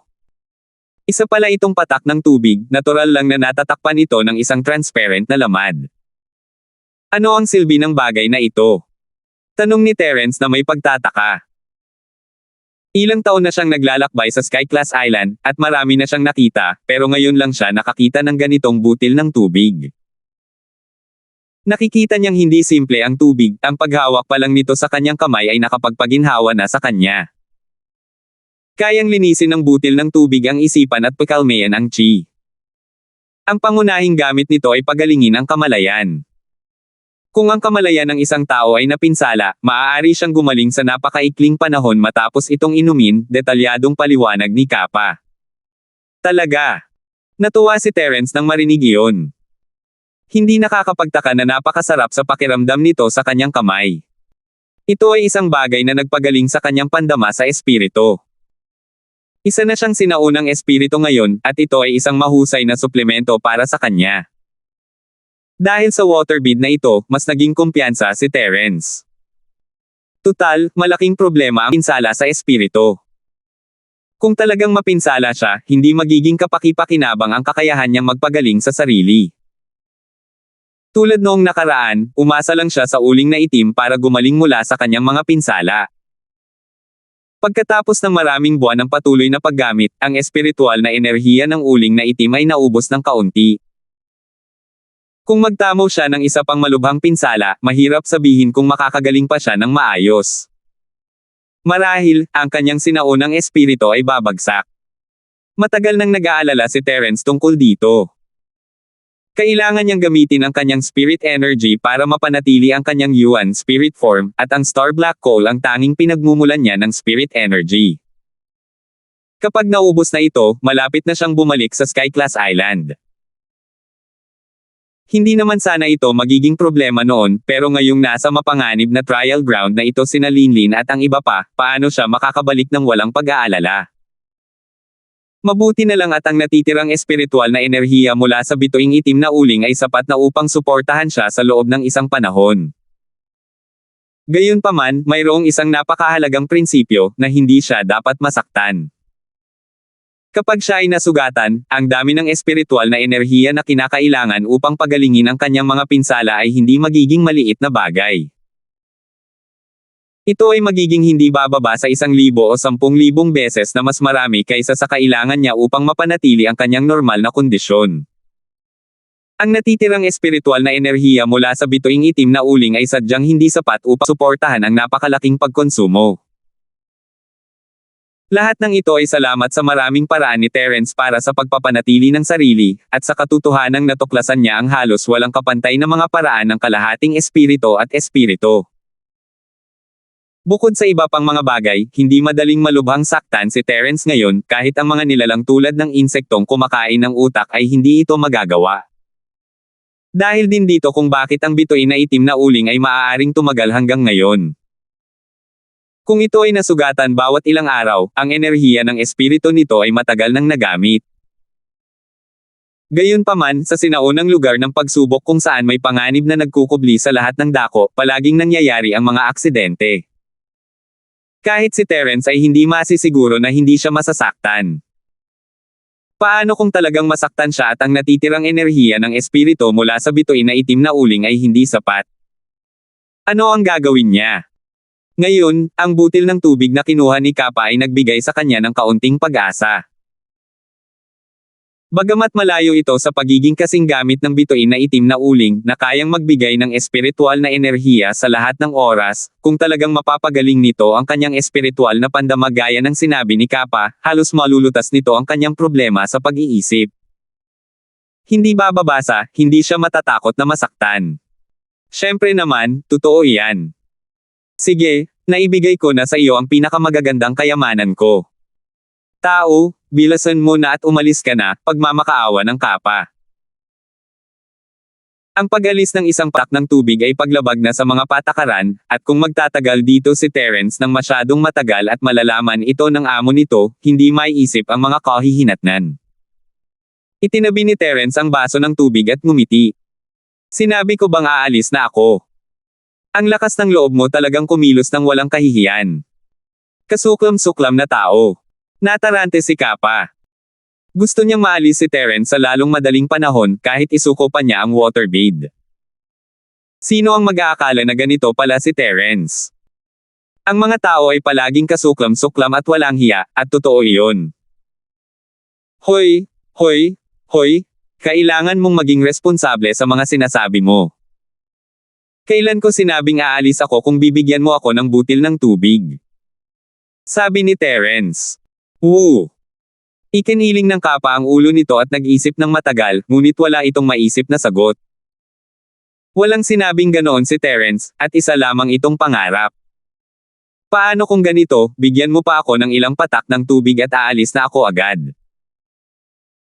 Isa pala itong patak ng tubig, natural lang na natatakpan ito ng isang transparent na lamad. Ano ang silbi ng bagay na ito? Tanong ni Terence na may pagtataka. Ilang taon na siyang naglalakbay sa Skyclass Island, at marami na siyang nakita, pero ngayon lang siya nakakita ng ganitong butil ng tubig. Nakikita niyang hindi simple ang tubig, ang paghawak pa lang nito sa kanyang kamay ay nakapagpaginhawa na sa kanya. Kayang linisin ng butil ng tubig ang isipan at pakalmayan ang chi. Ang pangunahing gamit nito ay pagalingin ang kamalayan. Kung ang kamalayan ng isang tao ay napinsala, maaari siyang gumaling sa napakaikling panahon matapos itong inumin, detalyadong paliwanag ni Kappa. Talaga. Natuwa si Terence nang marinig iyon. Hindi nakakapagtaka na napakasarap sa pakiramdam nito sa kanyang kamay. Ito ay isang bagay na nagpagaling sa kanyang pandama sa espiritu. Isa na siyang sinaunang espiritu ngayon, at ito ay isang mahusay na suplemento para sa kanya. Dahil sa water bead na ito, mas naging kumpiyansa si Terence. Tutal, malaking problema ang pinsala sa espiritu. Kung talagang mapinsala siya, hindi magiging kapaki-pakinabang ang kakayahan niyang magpagaling sa sarili. Tulad noong nakaraan, umasa lang siya sa uling na itim para gumaling mula sa kanyang mga pinsala. Pagkatapos ng maraming buwan ng patuloy na paggamit, ang espiritual na enerhiya ng uling na itim ay naubos ng kaunti. Kung magtamo siya ng isa pang malubhang pinsala, mahirap sabihin kung makakagaling pa siya ng maayos. Marahil, ang kanyang sinaunang espiritu ay babagsak. Matagal nang nag-aalala si Terence tungkol dito. Kailangan niyang gamitin ang kanyang spirit energy para mapanatili ang kanyang Yuan spirit form, at ang Star Black Coal ang tanging pinagmumulan niya ng spirit energy. Kapag naubos na ito, malapit na siyang bumalik sa Sky Class Island. Hindi naman sana ito magiging problema noon, pero ngayong nasa mapanganib na trial ground na ito sina Linlin at ang iba pa, paano siya makakabalik ng walang pag-aalala? Mabuti na lang at ang natitirang espiritual na enerhiya mula sa bituing itim na uling ay sapat na upang suportahan siya sa loob ng isang panahon. Gayunpaman, mayroong isang napakahalagang prinsipyo na hindi siya dapat masaktan. Kapag siya ay nasugatan, ang dami ng espiritual na enerhiya na kinakailangan upang pagalingin ang kanyang mga pinsala ay hindi magiging maliit na bagay. Ito ay magiging hindi bababa sa 1,000 o 10,000 beses na mas marami kaysa sa kailangan niya upang mapanatili ang kanyang normal na kondisyon. Ang natitirang espiritual na enerhiya mula sa bituing itim na uling ay sadyang hindi sapat upang suportahan ang napakalaking pagkonsumo. Lahat ng ito ay salamat sa maraming paraan ni Terence para sa pagpapanatili ng sarili, at sa katotohanang natuklasan niya ang halos walang kapantay na mga paraan ng kalahating espirito at espirito. Bukod sa iba pang mga bagay, hindi madaling malubhang saktan si Terence ngayon, kahit ang mga nilalang tulad ng insektong kumakain ng utak ay hindi ito magagawa. Dahil din dito kung bakit ang bituin na itim na uling ay maaaring tumagal hanggang ngayon. Kung ito ay nasugatan bawat ilang araw, ang enerhiya ng espiritu nito ay matagal nang nagamit. Gayunpaman, sa sinaunang lugar ng pagsubok kung saan may panganib na nagkukubli sa lahat ng dako, palaging nangyayari ang mga aksidente. Kahit si Terence ay hindi masisiguro na hindi siya masasaktan. Paano kung talagang masaktan siya at ang natitirang enerhiya ng espiritu mula sa bituin na itim na uling ay hindi sapat? Ano ang gagawin niya? Ngayon, ang butil ng tubig na kinuha ni Kappa ay nagbigay sa kanya ng kaunting pag-asa. Bagamat malayo ito sa pagiging kasing gamit ng bituin na itim na uling na kayang magbigay ng espiritual na enerhiya sa lahat ng oras, kung talagang mapapagaling nito ang kanyang espiritual na pandama gaya ng sinabi ni Kappa, halos malulutas nito ang kanyang problema sa pag-iisip. Hindi bababasa, hindi siya matatakot na masaktan. Siyempre naman, totoo iyan. Sige, naibigay ko na sa iyo ang pinakamagagandang kayamanan ko. Tao, bilasan mo na at umalis ka na, pagmamakaawa ng Kappa. Ang pag-alis ng isang patak ng tubig ay paglabag na sa mga patakaran, at kung magtatagal dito si Terence ng masyadong matagal at malalaman ito ng amo nito, hindi maiisip ang mga kahihinatnan. Itinabi ni Terence ang baso ng tubig at ngumiti. Sinabi ko bang aalis na ako? Ang lakas ng loob mo talagang kumilos ng walang kahihiyan. Kasuklam-suklam na tao. Natarante si Kappa. Gusto niyang maalis si Terence sa lalong madaling panahon kahit isuko pa niya ang waterbed. Sino ang mag-aakala na ganito pala si Terence? Ang mga tao ay palaging kasuklam-suklam at walang hiya, at totoo iyon. Hoy, hoy, hoy, kailangan mong maging responsable sa mga sinasabi mo. Kailan ko sinabing aalis ako kung bibigyan mo ako ng butil ng tubig? Sabi ni Terence. Woo! Ikiniling ng Kappa ang ulo nito at nag-isip ng matagal, ngunit wala itong maisip na sagot. Walang sinabing ganoon si Terence, at isa lamang itong pangarap. Paano kung ganito, bigyan mo pa ako ng ilang patak ng tubig at aalis na ako agad?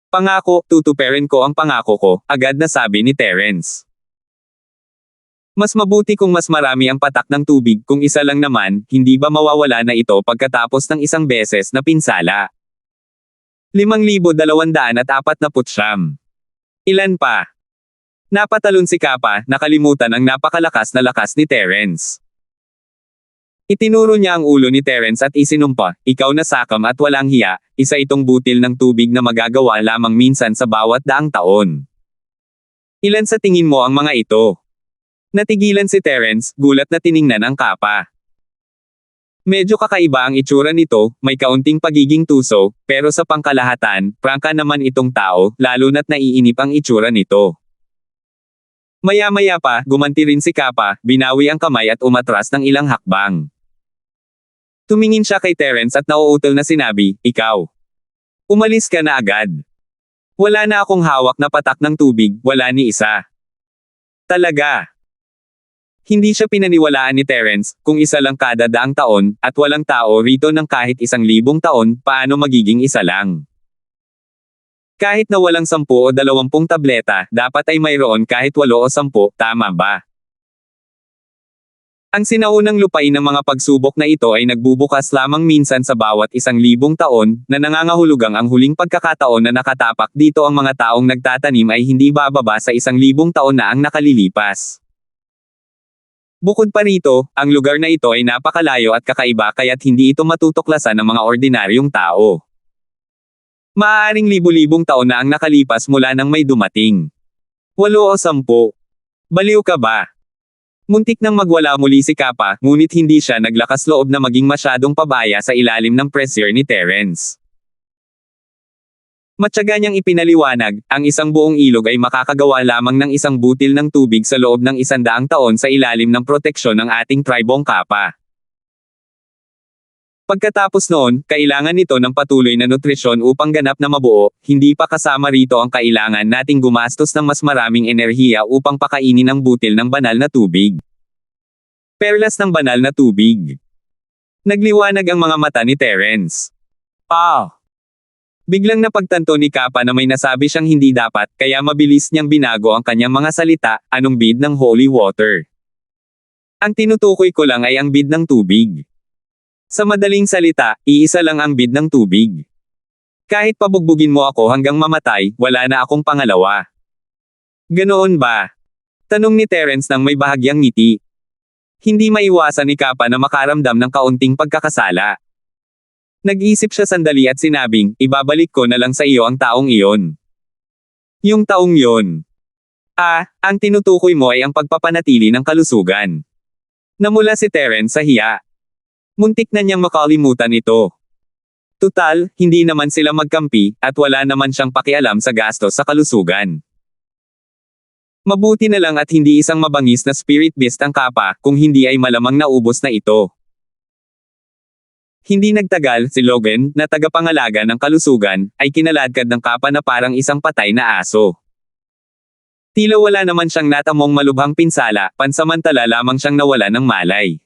Pangako, tutuparin ko ang pangako ko, agad na sabi ni Terence. Mas mabuti kung mas marami ang patak ng tubig kung isa lang naman, hindi ba mawawala na ito pagkatapos ng isang beses na pinsala? 5,249. Ilan pa? Napatalon si Kappa, nakalimutan ang napakalakas na lakas ni Terence. Itinuro niya ang ulo ni Terence at isinumpa, ikaw na sakam at walang hiya, isa itong butil ng tubig na magagawa lamang minsan sa bawat daang taon. Ilan sa tingin mo ang mga ito? Natigilan si Terence, gulat na tiningnan ang Kappa. Medyo kakaiba ang itsura nito, may kaunting pagiging tuso, pero sa pangkalahatan, prangka naman itong tao, lalo na't naiinip ang itsura nito. Maya-maya pa, gumanti rin si Kappa, binawi ang kamay at umatras ng ilang hakbang. Tumingin siya kay Terence at nauutal na sinabi, ikaw. Umalis ka na agad. Wala na akong hawak na patak ng tubig, wala ni isa. Talaga. Hindi siya pinaniwalaan ni Terence, kung isa lang kada daang taon, at walang tao rito ng kahit 1,000 taon, paano magiging isa lang? Kahit na walang 10 o 20 tableta, dapat ay mayroon kahit 8 o 10, tama ba? Ang sinaunang lupain ng mga pagsubok na ito ay nagbubukas lamang minsan sa bawat 1,000 taon, na nangangahulugang ang huling pagkakataon na nakatapak dito ang mga taong nagtatanim ay hindi bababa sa 1,000 taon na ang nakalilipas. Bukod pa rito, ang lugar na ito ay napakalayo at kakaiba kaya't hindi ito matutuklasan ng mga ordinaryong tao. Maaaring libu-libong taon na ang nakalipas mula nang may dumating. 8 o 10. Baliw ka ba? Muntik nang magwala muli si Kappa, ngunit hindi siya naglakas loob na maging masyadong pabaya sa ilalim ng pressure ni Terence. Matyaga niyang ipinaliwanag, ang isang buong ilog ay makakagawa lamang ng isang butil ng tubig sa loob ng 100 taon sa ilalim ng proteksyon ng ating tribong Kappa. Pagkatapos noon, kailangan nito ng patuloy na nutrisyon upang ganap na mabuo, hindi pa kasama rito ang kailangan nating gumastos ng mas maraming enerhiya upang pakainin ang butil ng banal na tubig. Perlas ng banal na tubig. Nagliwanag ang mga mata ni Terence. Biglang napagtanto ni Kappa na may nasabi siyang hindi dapat, kaya mabilis niyang binago ang kanyang mga salita, anong bid ng holy water? Ang tinutukoy ko lang ay ang bid ng tubig. Sa madaling salita, iisa lang ang bid ng tubig. Kahit pabugbugin mo ako hanggang mamatay, wala na akong pangalawa. Ganoon ba? Tanong ni Terence nang may bahagyang ngiti. Hindi maiwasan ni Kappa na makaramdam ng kaunting pagkakasala. Nag-isip siya sandali at sinabing, ibabalik ko na lang sa iyo ang taong iyon. Yung taong yon. Ang tinutukoy mo ay ang pagpapanatili ng kalusugan. Namula si Terence sa hiya. Muntik na niyang makalimutan ito. Tutal, hindi naman sila magkampi, at wala naman siyang pakialam sa gastos sa kalusugan. Mabuti na lang at hindi isang mabangis na spirit beast ang Kappa, kung hindi ay malamang naubos na ito. Hindi nagtagal, si Logan, na tagapangalaga ng kalusugan, ay kinaladkad ng Kappa na parang isang patay na aso. Tila wala naman siyang natamong malubhang pinsala, pansamantala lamang siyang nawala ng malay.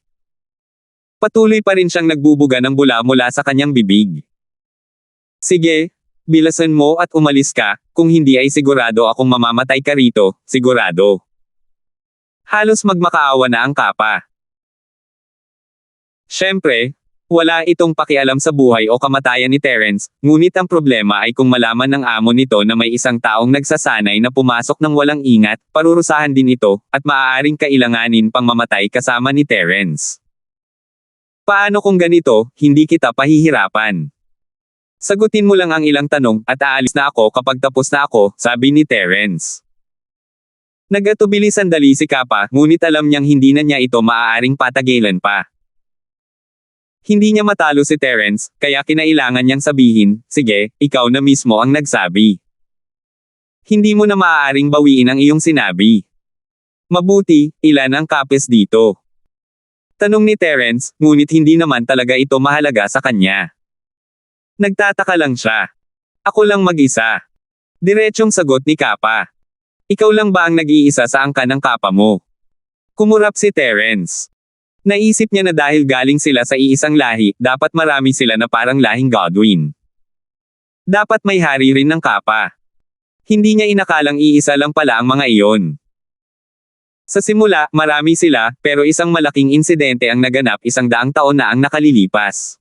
Patuloy pa rin siyang nagbubuga ng bula mula sa kanyang bibig. Sige, bilasan mo at umalis ka, kung hindi ay sigurado akong mamamatay ka rito, sigurado. Halos magmakaawa na ang Kappa. Siyempre, wala itong pakialam sa buhay o kamatayan ni Terence, ngunit ang problema ay kung malaman ng amo nito na may isang taong nagsasanay na pumasok ng walang ingat, parurusahan din ito, at maaaring kailanganin pang mamatay kasama ni Terence. Paano kung ganito, hindi kita pahihirapan? Sagutin mo lang ang ilang tanong, at aalis na ako kapag tapos na ako, sabi ni Terence. Nagatubili sandali si Kappa, ngunit alam niyang hindi na niya ito maaaring patagilan pa. Hindi niya matalo si Terence, kaya kinailangan niyang sabihin, sige, ikaw na mismo ang nagsabi. Hindi mo na maaaring bawiin ang iyong sinabi. Mabuti, ilan ang kapes dito? Tanong ni Terence, ngunit hindi naman talaga ito mahalaga sa kanya. Nagtataka lang siya. Ako lang mag-isa. Diretsong sagot ni Kappa. Ikaw lang ba ang nag-iisa sa angkan ng Kappa mo? Kumurap si Terence. Naisip niya na dahil galing sila sa iisang lahi, dapat marami sila na parang lahing Godwin. Dapat may hari rin ng Kappa. Hindi niya inakalang iisa lang pala ang mga iyon. Sa simula, marami sila, pero isang malaking insidente ang naganap 100 taon na ang nakalilipas.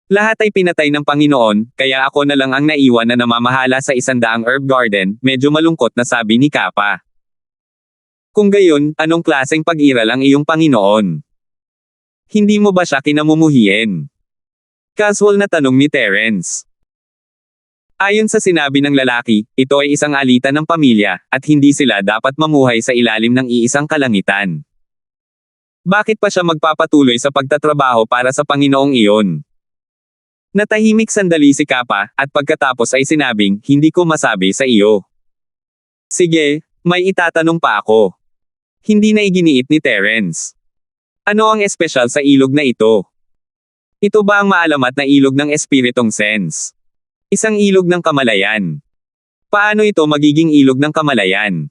Lahat ay pinatay ng Panginoon, kaya ako na lang ang naiwan na namamahala sa 100 herb garden, medyo malungkot na sabi ni Kappa. Kung gayon, anong klaseng pag-iral ang iyong Panginoon? Hindi mo ba siya kinamumuhiin? Casual na tanong ni Terence. Ayon sa sinabi ng lalaki, ito ay isang alitan ng pamilya, at hindi sila dapat mamuhay sa ilalim ng iisang kalangitan. Bakit pa siya magpapatuloy sa pagtatrabaho para sa Panginoong iyon? Natahimik sandali si Kappa, at pagkatapos ay sinabing, hindi ko masabi sa iyo. Sige, may itatanong pa ako. Hindi na iginiit ni Terence. Ano ang espesyal sa ilog na ito? Ito ba ang maalamat na ilog ng espiritong sense? Isang ilog ng kamalayan. Paano ito magiging ilog ng kamalayan?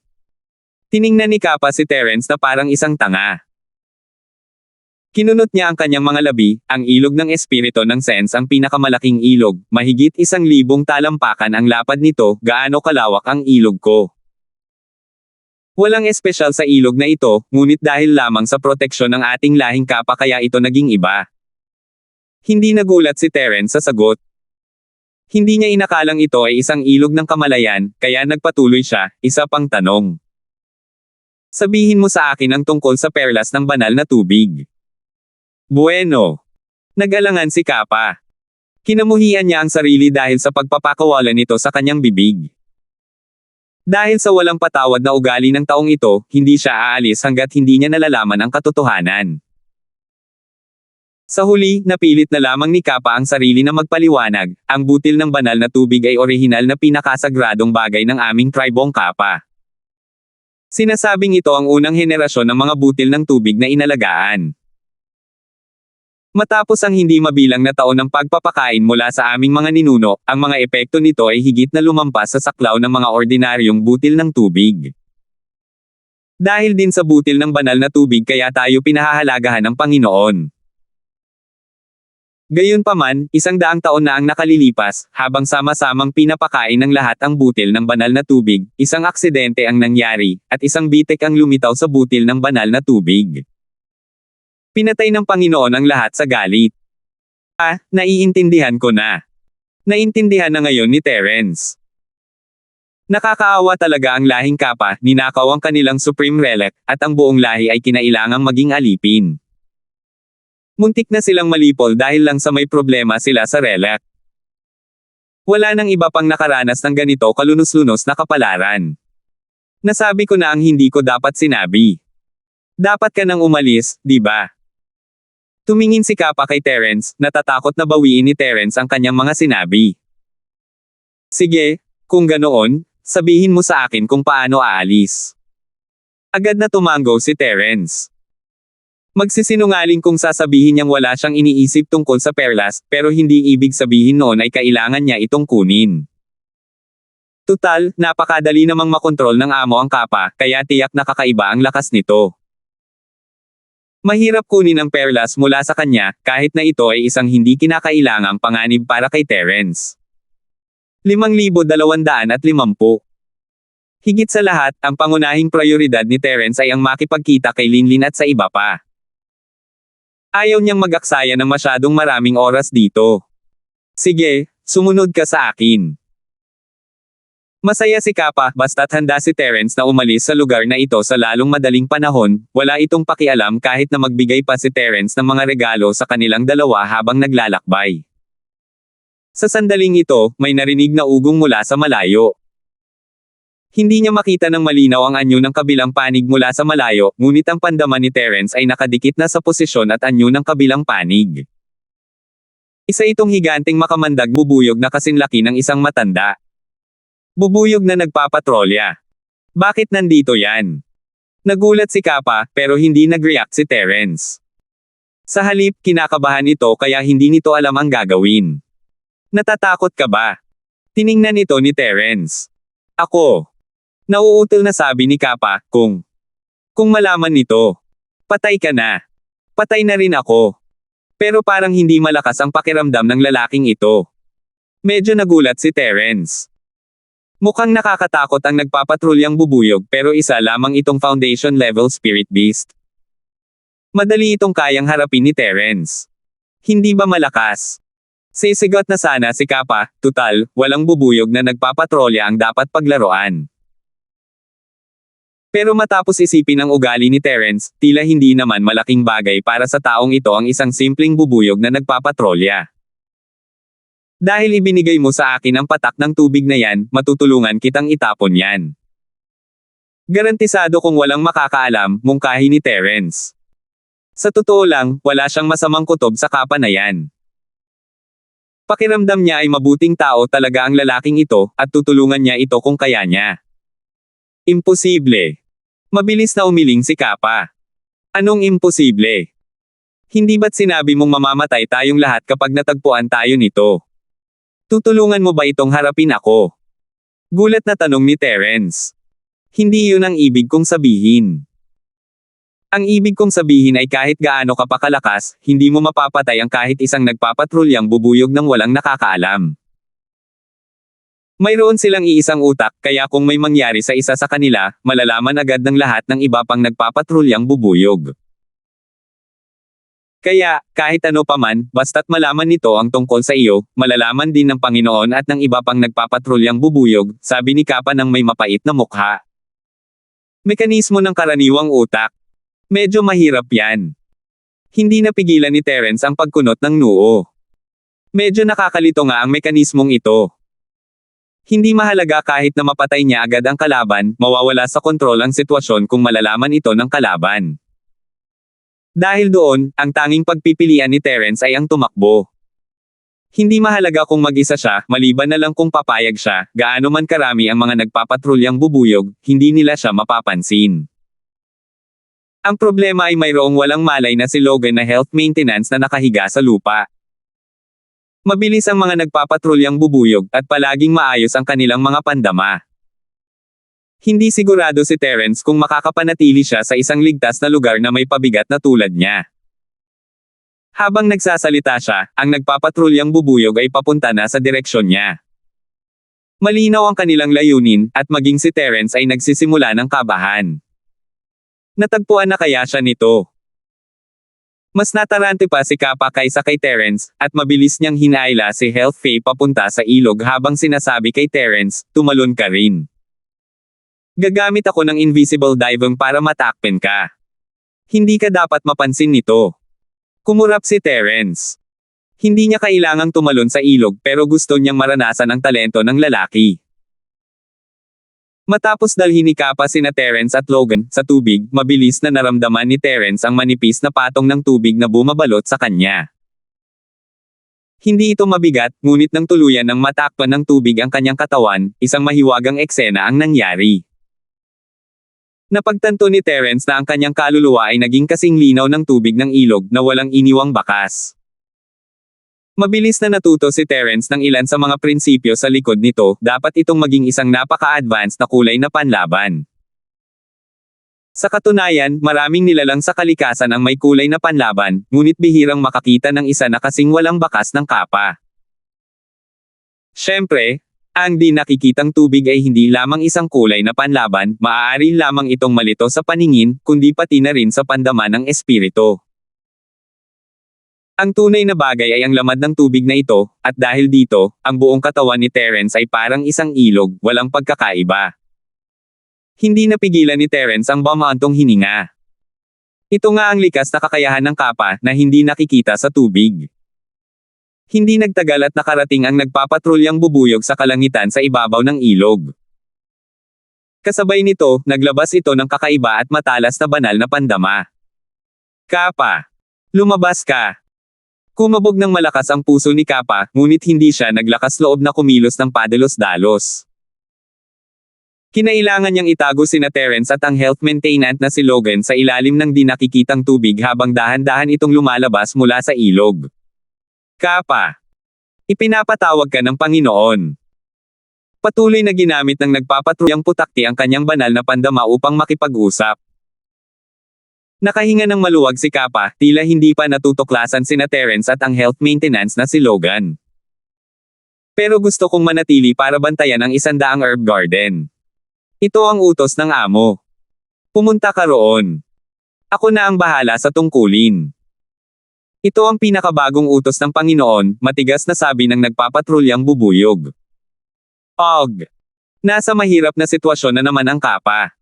Tiningnan ni Kappa si Terence na parang isang tanga. Kinunot niya ang kanyang mga labi, ang ilog ng espiritu ng Sense ang pinakamalaking ilog, mahigit 1,000 talampakan ang lapad nito, gaano kalawak ang ilog ko. Walang espesyal sa ilog na ito, ngunit dahil lamang sa proteksyon ng ating lahing Kappa kaya ito naging iba. Hindi nagulat si Terence sa sagot. Hindi niya inakalang ito ay isang ilog ng kamalayan, kaya nagpatuloy siya, isa pang tanong. Sabihin mo sa akin ang tungkol sa perlas ng banal na tubig. Bueno. Nag-alangan si Kappa. Kinamuhian niya ang sarili dahil sa pagpapakawalan nito sa kanyang bibig. Dahil sa walang patawad na ugali ng taong ito, hindi siya aalis hanggat hindi niya nalalaman ang katotohanan. Sa huli, napilit na lamang ni Kappa ang sarili na magpaliwanag, ang butil ng banal na tubig ay orihinal na pinakasagradong bagay ng aming tribong Kappa. Sinasabing ito ang unang henerasyon ng mga butil ng tubig na inalagaan. Matapos ang hindi mabilang na taon ng pagpapakain mula sa aming mga ninuno, ang mga epekto nito ay higit na lumampas sa saklaw ng mga ordinaryong butil ng tubig. Dahil din sa butil ng banal na tubig kaya tayo pinahahalagahan ng Panginoon. Gayunpaman, 100 taon na ang nakalilipas, habang sama-samang pinapakain ng lahat ang butil ng banal na tubig, isang aksidente ang nangyari, at isang bitek ang lumitaw sa butil ng banal na tubig. Pinatay ng Panginoon ang lahat sa galit. Naiintindihan ko na. Naintindihan na ngayon ni Terence. Nakakaawa talaga ang lahing Kappa, ninakaw ang kanilang supreme relic, at ang buong lahi ay kinailangang maging alipin. Muntik na silang malipol dahil lang sa may problema sila sa relic. Wala nang iba pang nakaranas ng ganito kalunos-lunos na kapalaran. Nasabi ko na ang hindi ko dapat sinabi. Dapat ka nang umalis, di ba? Tumingin si Kappa kay Terence, natatakot na bawiin ni Terence ang kanyang mga sinabi. Sige, kung ganoon, sabihin mo sa akin kung paano aalis. Agad na tumango si Terence. Magsisinungaling kung sasabihin niyang wala siyang iniisip tungkol sa perlas, pero hindi ibig sabihin noon ay kailangan niya itong kunin. Tutal, napakadali namang makontrol ng amo ang Kappa, kaya tiyak na kakaiba ang lakas nito. Mahirap kunin ang perlas mula sa kanya, kahit na ito ay isang hindi kinakailangang panganib para kay Terence. 5,250. Higit sa lahat, ang pangunahing prioridad ni Terence ay ang makipagkita kay Linlin at sa iba pa. Ayaw niyang mag-aksaya ng masyadong maraming oras dito. Sige, sumunod ka sa akin. Masaya si Kappa, basta't handa si Terence na umalis sa lugar na ito sa lalong madaling panahon, wala itong pakialam kahit na magbigay pa si Terence ng mga regalo sa kanilang dalawa habang naglalakbay. Sa sandaling ito, may narinig na ugong mula sa malayo. Hindi niya makita ng malinaw ang anyo ng kabilang panig mula sa malayo, ngunit ang pandaman ni Terence ay nakadikit na sa posisyon at anyo ng kabilang panig. Isa itong higanteng makamandag bubuyog na kasinlaki ng isang matanda. Bubuyog na nagpapatrolya. Bakit nandito yan? Nagulat si Kappa, pero hindi nag-react si Terence. Sa halip, kinakabahan ito kaya hindi nito alam ang gagawin. Natatakot ka ba? Tiningnan ito ni Terence. Ako. Nauutil na sabi ni Kappa, kung malaman nito. Patay ka na. Patay na rin ako. Pero parang hindi malakas ang pakiramdam ng lalaking ito. Medyo nagulat si Terence. Mukhang nakakatakot ang nagpapatrulyang bubuyog pero isa lamang itong foundation level spirit beast. Madali itong kayang harapin ni Terence. Hindi ba malakas? Sisigot na sana si Kappa, tutal, walang bubuyog na nagpapatrolya ang dapat paglaruan. Pero matapos isipin ang ugali ni Terence, tila hindi naman malaking bagay para sa taong ito ang isang simpleng bubuyog na nagpapatrolya. Dahil ibinigay mo sa akin ang patak ng tubig na yan, matutulungan kitang itapon yan. Garantisado kung walang makakaalam, mungkahi ni Terence. Sa totoo lang, wala siyang masamang kutob sa Kappa na yan. Pakiramdam niya ay mabuting tao talaga ang lalaking ito, at tutulungan niya ito kung kaya niya. Imposible. Mabilis na umiling si Kappa. Anong imposible? Hindi ba't sinabi mong mamamatay tayong lahat kapag natagpuan tayo nito? Tutulungan mo ba itong harapin ako? Gulat na tanong ni Terence. Hindi yun ang ibig kong sabihin. Ang ibig kong sabihin ay kahit gaano ka pa kalakas, hindi mo mapapatay ang kahit isang nagpapatrulyang bubuyog ng walang nakakaalam. Mayroon silang iisang utak, kaya kung may mangyari sa isa sa kanila, malalaman agad ng lahat ng iba pang nagpapatrulyang bubuyog. Kaya, kahit ano paman, basta't malaman nito ang tungkol sa iyo, malalaman din ng Panginoon at ng iba pang nagpapatrulyang bubuyog, sabi ni Kappa ng may mapait na mukha. Mekanismo ng karaniwang utak. Medyo mahirap yan. Hindi napigilan ni Terence ang pagkunot ng noo. Medyo nakakalito nga ang mekanismong ito. Hindi mahalaga kahit na mapatay niya agad ang kalaban, mawawala sa kontrol ang sitwasyon kung malalaman ito ng kalaban. Dahil doon, ang tanging pagpipilian ni Terence ay ang tumakbo. Hindi mahalaga kung mag-isa siya, maliban na lang kung papayag siya, gaano man karami ang mga nagpapatrulyang bubuyog, hindi nila siya mapapansin. Ang problema ay mayroong walang malay na si Logan na health maintenance na nakahiga sa lupa. Mabilis ang mga nagpapatrulyang bubuyog at palaging maayos ang kanilang mga pandama. Hindi sigurado si Terence kung makakapanatili siya sa isang ligtas na lugar na may pabigat na tulad niya. Habang nagsasalita siya, ang nagpapatrulyang bubuyog ay papunta na sa direksyon niya. Malinaw ang kanilang layunin, at maging si Terence ay nagsisimula ng kabahan. Natagpuan na kaya siya nito? Mas natarante pa si Kappa kaysa kay Terence, at mabilis niyang hinaila si Health Faye papunta sa ilog habang sinasabi kay Terence, tumalon ka rin. Gagamit ako ng invisible diving para matakpen ka. Hindi ka dapat mapansin nito. Kumurap si Terence. Hindi niya kailangang tumalon sa ilog pero gusto niyang maranasan ang talento ng lalaki. Matapos dalhin ni Kappa sina Terence at Logan sa tubig, mabilis na naramdaman ni Terence ang manipis na patong ng tubig na bumabalot sa kanya. Hindi ito mabigat, ngunit nang tuluyan ng matakpan ng tubig ang kanyang katawan, isang mahiwagang eksena ang nangyari. Napagtanto ni Terence na ang kanyang kaluluwa ay naging kasing linaw ng tubig ng ilog na walang iniwang bakas. Mabilis na natuto si Terence ng ilan sa mga prinsipyo sa likod nito, dapat itong maging isang napaka-advanced na kulay na panlaban. Sa katunayan, maraming nilalang sa kalikasan ang may kulay na panlaban, ngunit bihirang makakita ng isa na kasing walang bakas ng Kappa. Siyempre, ang di nakikitang tubig ay hindi lamang isang kulay na panlaban, maaari lamang itong malito sa paningin, kundi pati na rin sa pandama ng espiritu. Ang tunay na bagay ay ang lamad ng tubig na ito, at dahil dito, ang buong katawan ni Terence ay parang isang ilog, walang pagkakaiba. Hindi napigilan ni Terence ang bumantong hininga. Ito nga ang likas na kakayahan ng Kappa na hindi nakikita sa tubig. Hindi nagtagal at nakarating ang nagpapatrulyang bubuyog sa kalangitan sa ibabaw ng ilog. Kasabay nito, naglabas ito ng kakaiba at matalas na banal na pandama. Kappa! Lumabas ka! Kumabog ng malakas ang puso ni Kappa, ngunit hindi siya naglakas loob na kumilos ng padalos-dalos. Kinailangan niyang itago sina Terence at ang health maintenance na si Logan sa ilalim ng di nakikitang tubig habang dahan-dahan itong lumalabas mula sa ilog. Kappa! Ipinapatawag ka ng Panginoon. Patuloy na ginamit ng nagpapatrulyang putakti ang kanyang banal na pandama upang makipag-usap. Nakahinga ng maluwag si Kappa, tila hindi pa natutuklasan sina Terence at ang health maintenance na si Logan. Pero gusto kong manatili para bantayan ang 100 herb garden. Ito ang utos ng amo. Pumunta ka roon. Ako na ang bahala sa tungkulin. Ito ang pinakabagong utos ng Panginoon, matigas na sabi ng nagpapatrulyang bubuyog. Og! Nasa mahirap na sitwasyon na naman ang Kappa.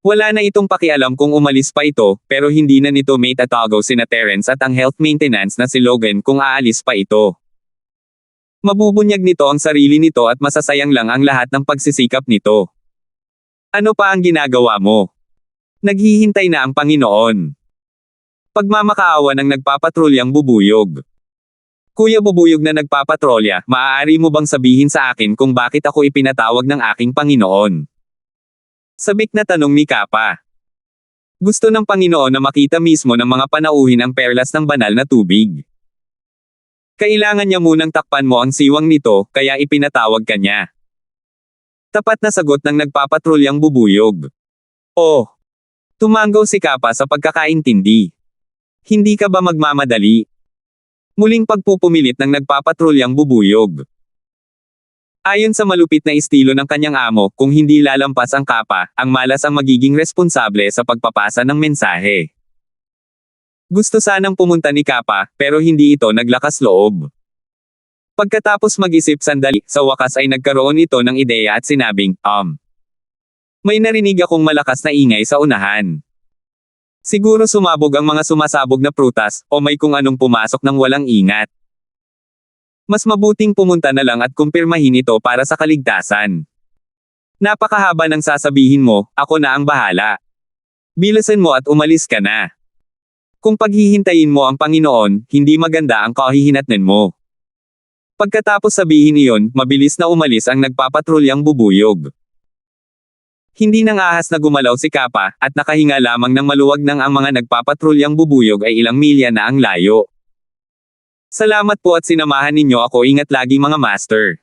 Wala na itong pakialam kung umalis pa ito, pero hindi na nito maitatago sina Terence at ang health maintenance na si Logan kung aalis pa ito. Mabubunyag nito ang sarili nito at masasayang lang ang lahat ng pagsisikap nito. Ano pa ang ginagawa mo? Naghihintay na ang Panginoon. Pagmamakaawa ng nagpapatrulyang bubuyog. Kuya bubuyog na nagpapatrolya, maaari mo bang sabihin sa akin kung bakit ako ipinatawag ng aking Panginoon? Sabik na tanong ni Kappa. Gusto ng Panginoon na makita mismo ng mga panauhin ang perlas ng banal na tubig. Kailangan niya munang takpan mo ang siwang nito, kaya ipinatawag ka niya. Tapat na sagot ng nagpapatrulyang bubuyog. Oh. Tumanggaw si Kappa sa pagkakaintindi. Hindi ka ba magmamadali? Muling pagpupumilit ng nagpapatrulyang bubuyog. Ayon sa malupit na estilo ng kanyang amo, kung hindi lalampas ang Kappa, ang malas ang magiging responsable sa pagpapasa ng mensahe. Gusto sanang pumunta ni Kappa, pero hindi ito naglakas loob. Pagkatapos mag-isip sandali, sa wakas ay nagkaroon ito ng ideya at sinabing, may narinig akong malakas na ingay sa unahan. Siguro sumabog ang mga sumasabog na prutas, o may kung anong pumasok ng walang ingat. Mas mabuting pumunta na lang at kumpirmahin ito para sa kaligtasan. Napakahaba ng sasabihin mo, ako na ang bahala. Bilisan mo at umalis ka na. Kung paghihintayin mo ang Panginoon, hindi maganda ang kahihinatnan mo. Pagkatapos sabihin iyon, mabilis na umalis ang nagpapatrulyang bubuyog. Hindi nang ahas na gumalaw si Kappa, at nakahinga lamang ng maluwag nang ang mga nagpapatrulyang bubuyog ay ilang milya na ang layo. Salamat po at sinamahan ninyo ako, ingat lagi mga master.